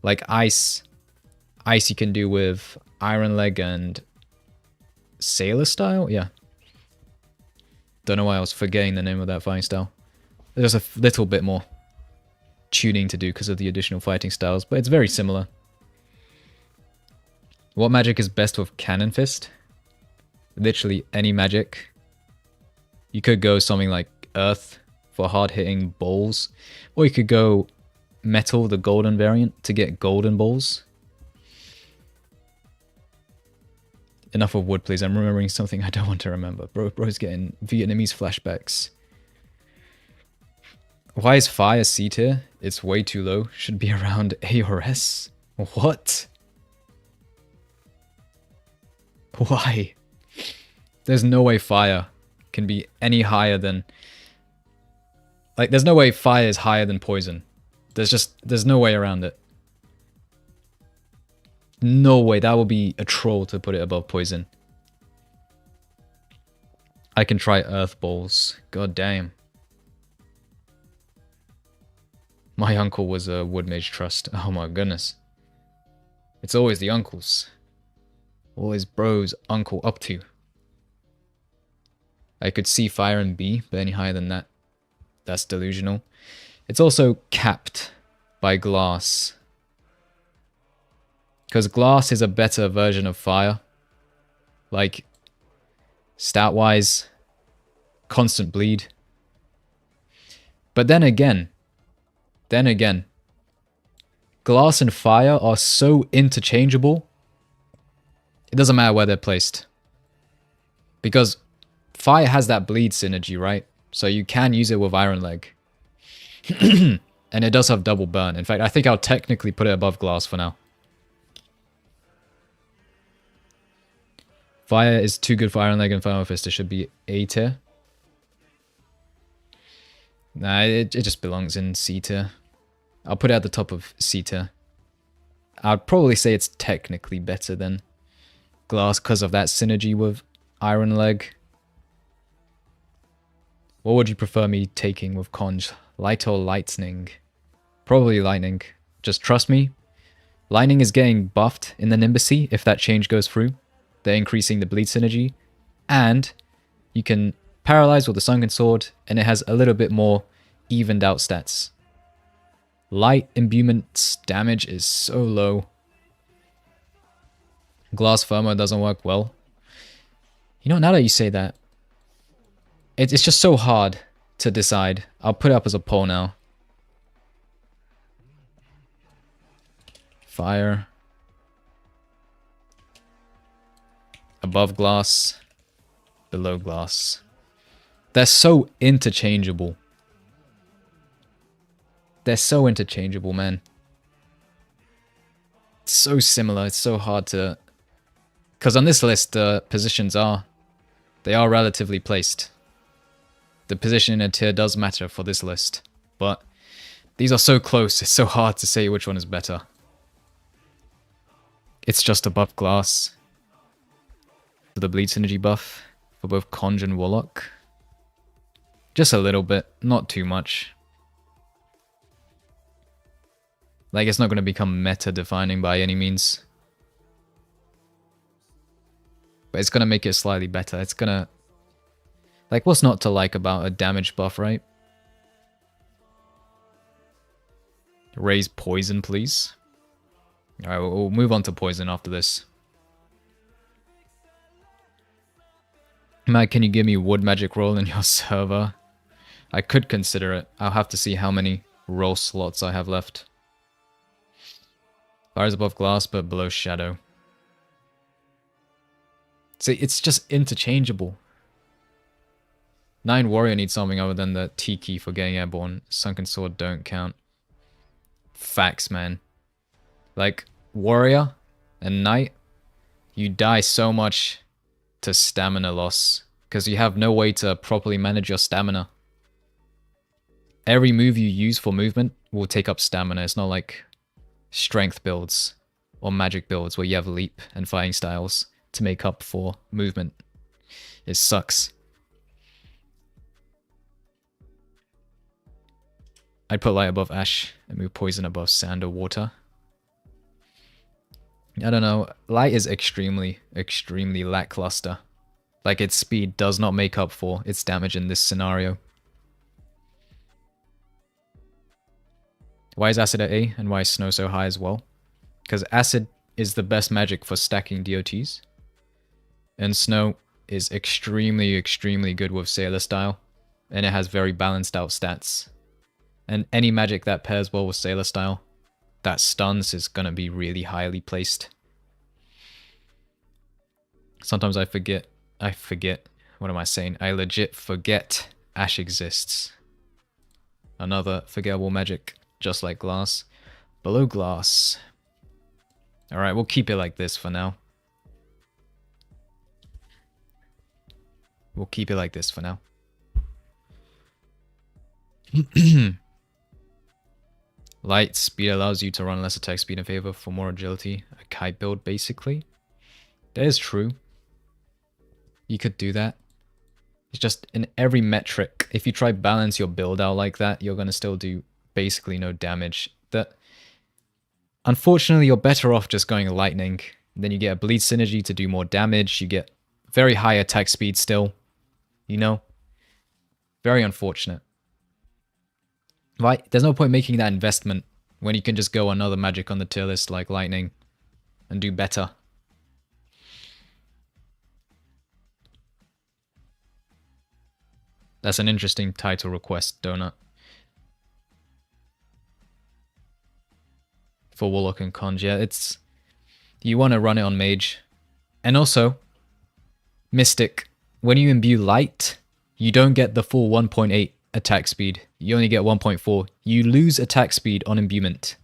Like Ice. Ice you can do with Iron Leg and Sailor style? Yeah. Don't know why I was forgetting the name of that fighting style. There's just a little bit more tuning to do because of the additional fighting styles, but it's very similar. What magic is best with Cannon Fist? Literally any magic. You could go something like Earth for hard-hitting balls, or you could go Metal, the golden variant, to get golden balls. Enough of wood, please. I'm remembering something I don't want to remember. Bro's getting Vietnamese flashbacks. Why is fire C tier? It's way too low. Should be around A or S. What? Why? There's no way fire can be any higher than... Like, there's no way fire is higher than poison. There's no way around it. No way. That would be a troll to put it above poison. I can try earth balls. God damn. My uncle was a Wood Mage Trust. Oh my goodness. It's always the uncles. Always bro's uncle up to. I could see fire in B, but any higher than that, that's delusional. It's also capped by glass. Because glass is a better version of fire. Like, stat-wise, constant bleed. But then again, glass and fire are so interchangeable, it doesn't matter where they're placed. Because fire has that bleed synergy, right? So you can use it with Iron Leg. And it does have double burn. In fact, I think I'll technically put it above glass for now. Fire is too good for Iron Leg and Final Fist. It should be A tier. Nah, it just belongs in C tier. I'll put it at the top of C tier. I'd probably say it's technically better than glass because of that synergy with Iron Leg. What would you prefer me taking with Conj? Light or Lightning? Probably Lightning. Just trust me. Lightning is getting buffed in the Nimbussy if that change goes through. They're increasing the bleed synergy. And you can paralyze with the Sunken Sword, and it has a little bit more evened out stats. Light imbuement's damage is so low. Glass firmware doesn't work well. You know, now that you say that, it's just so hard to decide. I'll put it up as a poll now. Fire. Above glass. Below glass. They're so interchangeable. They're so interchangeable, man. It's so similar. It's so hard to... Because on this list, the positions are... They are relatively placed. The position in a tier does matter for this list. But these are so close, it's so hard to say which one is better. It's just above glass. For the bleed synergy buff. For both Conj and Warlock. Just a little bit, not too much. Like, it's not going to become meta-defining by any means. But it's going to make it slightly better. It's going to... Like, what's not to like about a damage buff, right? Raise poison, please. Alright, we'll move on to poison after this. Matt, can you give me wood magic roll in your server? I could consider it. I'll have to see how many roll slots I have left. Fire is above glass, but below shadow. See, it's just interchangeable. 9 warrior needs something other than the T key for getting airborne. Sunken sword don't count. Facts, man. Like, warrior and knight, you die so much to stamina loss. Because you have no way to properly manage your stamina. Every move you use for movement will take up stamina. It's not like strength builds or magic builds where you have leap and fighting styles to make up for movement. It sucks. I'd put light above ash and move poison above sand or water. I don't know. Light is extremely, extremely lackluster. Like, its speed does not make up for its damage in this scenario. Why is acid at A and why is snow so high as well? Because acid is the best magic for stacking DOTs. And snow is extremely, extremely good with sailor style. And it has very balanced out stats. And any magic that pairs well with sailor style, that stuns, is going to be really highly placed. Sometimes I forget, what am I saying? I legit forget ash exists. Another forgettable magic, just like glass. Below glass. Alright, we'll keep it like this for now. We'll keep it like this for now. Light speed allows you to run less attack speed in favor for more agility. A kite build, basically. That is true. You could do that. It's just in every metric, if you try balance your build out like that, you're going to still do basically no damage. Unfortunately, you're better off just going lightning. Then you get a bleed synergy to do more damage. You get very high attack speed still. You know? Very unfortunate. Right? There's no point making that investment when you can just go another magic on the tier list like lightning and do better. That's an interesting title request, Donut. For Warlock and Conj, yeah, it's... You want to run it on Mage. And also, Mystic, when you imbue Light, you don't get the full 1.8 attack speed. You only get 1.4. You lose attack speed on imbuement.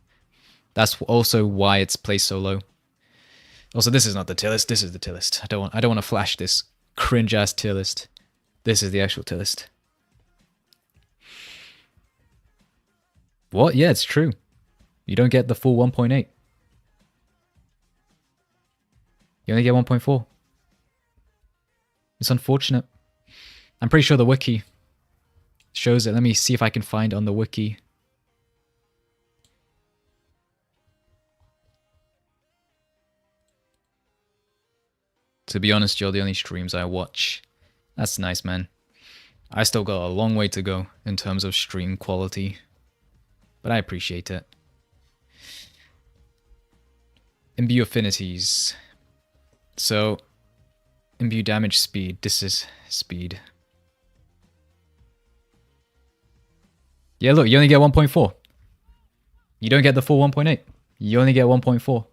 That's also why it's placed so low. Also, this is not the tier list. This is the tier list. I don't want to flash this cringe-ass tier list. This is the actual tier list. What? Yeah, it's true. You don't get the full 1.8. You only get 1.4. It's unfortunate. I'm pretty sure the wiki shows it. Let me see if I can find on the wiki. To be honest, you're the only streams I watch. That's nice, man. I still got a long way to go in terms of stream quality. but I appreciate it. Imbue affinities. So, imbue damage speed. This is speed. Yeah, look, you only get 1.4. You don't get the full 1.8. You only get 1.4.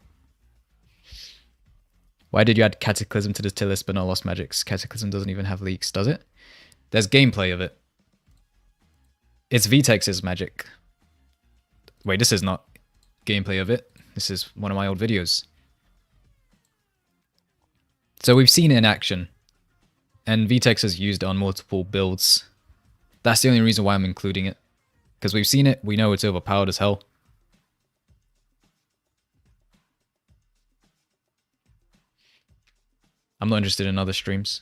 Why did you add Cataclysm to the tier list but not Lost Magics? Cataclysm doesn't even have leaks, does it? There's gameplay of it. It's Vtex's magic. Wait, this is not gameplay of it. This is one of my old videos. So we've seen it in action. And Vtex has used it on multiple builds. That's the only reason why I'm including it. Because we've seen it, we know it's overpowered as hell. I'm not interested in other streams.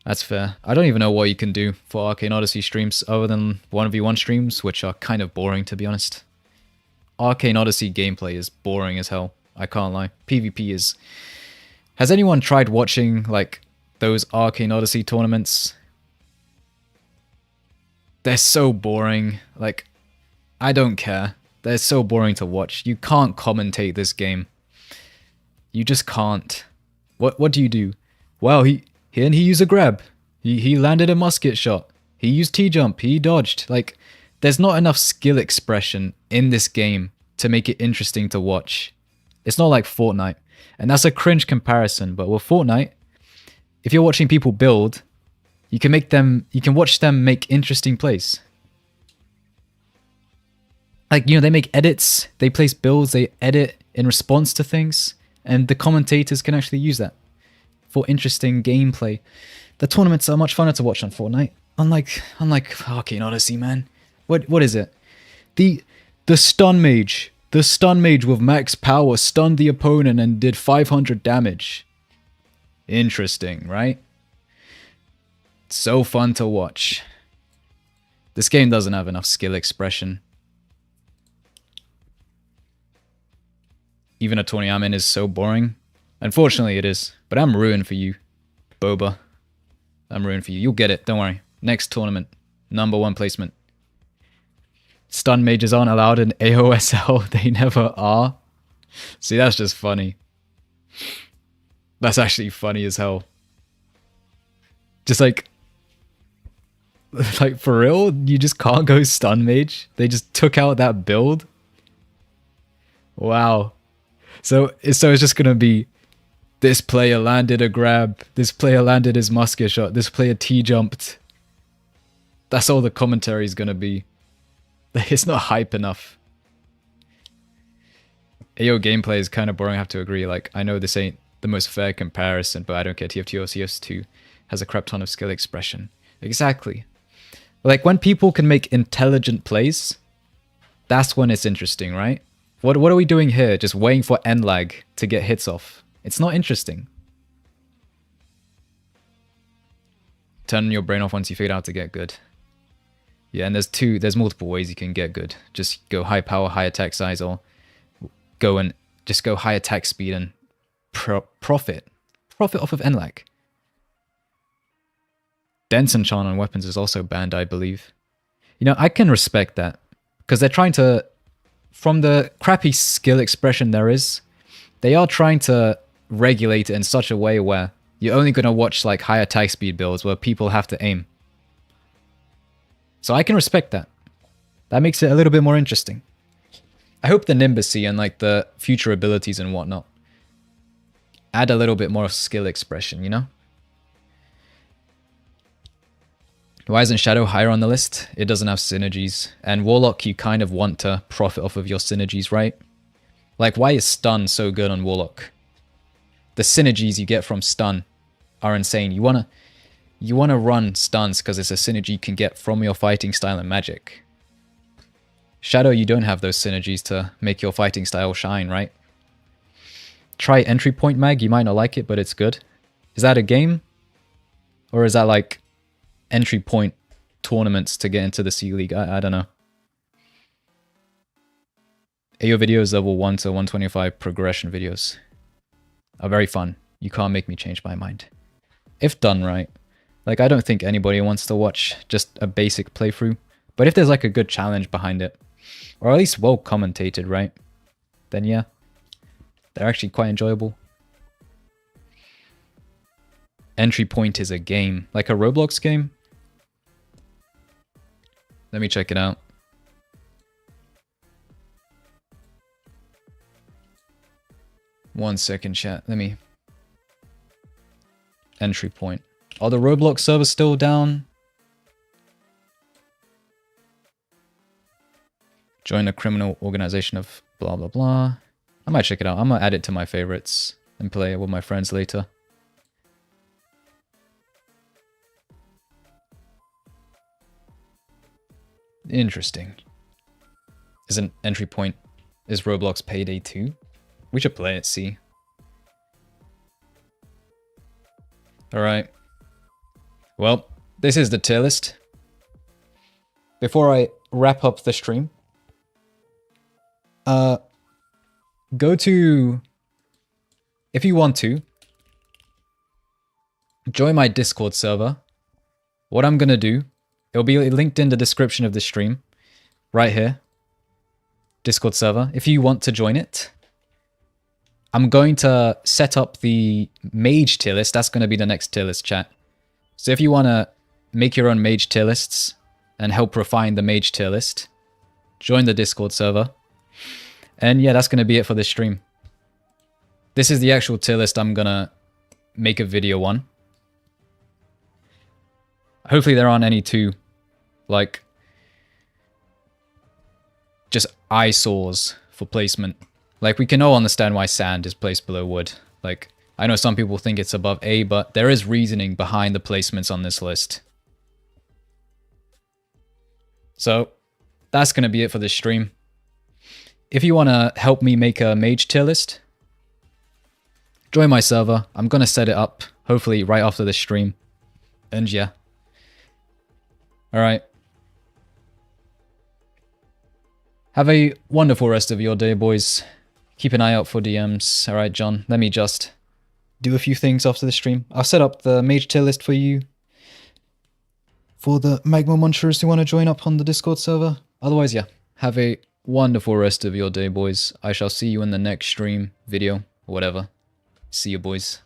That's fair. I don't even know what you can do for Arcane Odyssey streams other than 1v1 streams, which are kind of boring, to be honest. Arcane Odyssey gameplay is boring as hell. I can't lie. PvP is... Has anyone tried watching, like, those Arcane Odyssey tournaments? They're so boring. Like, I don't care. They're so boring to watch. You can't commentate this game. You just can't. What do you do? Wow, he used a grab. He landed a musket shot. He used T-jump. He dodged. Like, there's not enough skill expression in this game to make it interesting to watch. It's not like Fortnite. And that's a cringe comparison, but with Fortnite, if you're watching people build, you can watch them make interesting plays. Like, you know, they make edits, they place builds, they edit in response to things, and the commentators can actually use that for interesting gameplay. The tournaments are much funner to watch on Fortnite. Unlike Arcane Odyssey, man. What is it? The stun mage. The stun mage with max power stunned the opponent and did 500 damage. Interesting, right? So fun to watch. This game doesn't have enough skill expression. Even a tourney I'm in is so boring. Unfortunately it is. But I'm rooting for you, Boba. I'm rooting for you. You'll get it, don't worry. Next tournament. #1 placement. Stun mages aren't allowed in AOSL. They never are. See, that's just funny. That's actually funny as hell. Just like for real? You just can't go stun mage? They just took out that build? Wow. So it's just gonna be, this player landed a grab, this player landed his musket shot, this player T-jumped. That's all the commentary is gonna be. It's not hype enough. AO gameplay is kind of boring, I have to agree. Like, I know this ain't the most fair comparison, but I don't care. TF2 or CS2 has a crap ton of skill expression. Exactly. Like, when people can make intelligent plays, that's when it's interesting, right? What are we doing here? Just waiting for end lag to get hits off. It's not interesting. Turn your brain off once you figure out how to get good. Yeah, and there's multiple ways you can get good. Just go high power, high attack size, or go high attack speed and profit off of end lag. Dense enchant on weapons is also banned, I believe. You know, I can respect that, because they're trying to, from the crappy skill expression there is, they are trying to regulate it in such a way where you're only going to watch like high attack speed builds where people have to aim. So I can respect that. That makes it a little bit more interesting. I hope the Nimbussy and like the future abilities and whatnot add a little bit more skill expression, you know? Why isn't Shadow higher on the list? It doesn't have synergies. And Warlock, you kind of want to profit off of your synergies, right? Like, why is stun so good on Warlock? The synergies you get from stun are insane. You wanna run stuns because it's a synergy you can get from your fighting style and magic. Shadow, you don't have those synergies to make your fighting style shine, right? Try Entry Point Mag. You might not like it, but it's good. Is that a game? Or is that like entry point tournaments to get into the C League? I don't know. AO videos level 1 to 125 progression videos are very fun. You can't make me change my mind. If done right. Like, I don't think anybody wants to watch just a basic playthrough. But if there's like a good challenge behind it, Or at least well commentated, right? Then yeah, they're actually quite enjoyable. Entry point is a game, like a Roblox game. Let me check it out. One second, chat. Let me... Entry point. Are the Roblox servers still down? Join a criminal organization of blah blah blah. I might check it out. I'm gonna add it to my favorites and play it with my friends later. Interesting. Is an entry point... Is Roblox Payday 2? We should play it, see. Alright. Well, this is the tier list. Before I wrap up the stream, go to... If you want to, join my Discord server. What I'm gonna do, it'll be linked in the description of the stream. Right here. Discord server. If you want to join it, I'm going to set up the mage tier list. That's going to be the next tier list, chat. So if you want to make your own mage tier lists and help refine the mage tier list, join the Discord server. And yeah, that's going to be it for this stream. This is the actual tier list I'm going to make a video on. Hopefully there aren't any too, like, just eyesores for placement. Like, we can all understand why sand is placed below wood. Like, I know some people think it's above A, but there is reasoning behind the placements on this list. So, that's going to be it for this stream. If you want to help me make a mage tier list, join my server. I'm going to set it up, hopefully right after this stream. And yeah. Alright. Have a wonderful rest of your day, boys. Keep an eye out for DMs. Alright, John, let me just do a few things after the stream. I'll set up the mage tier list for you. For the magma munchers who want to join up on the Discord server. Otherwise, yeah. Have a wonderful rest of your day, boys. I shall see you in the next stream, video, whatever. See you, boys.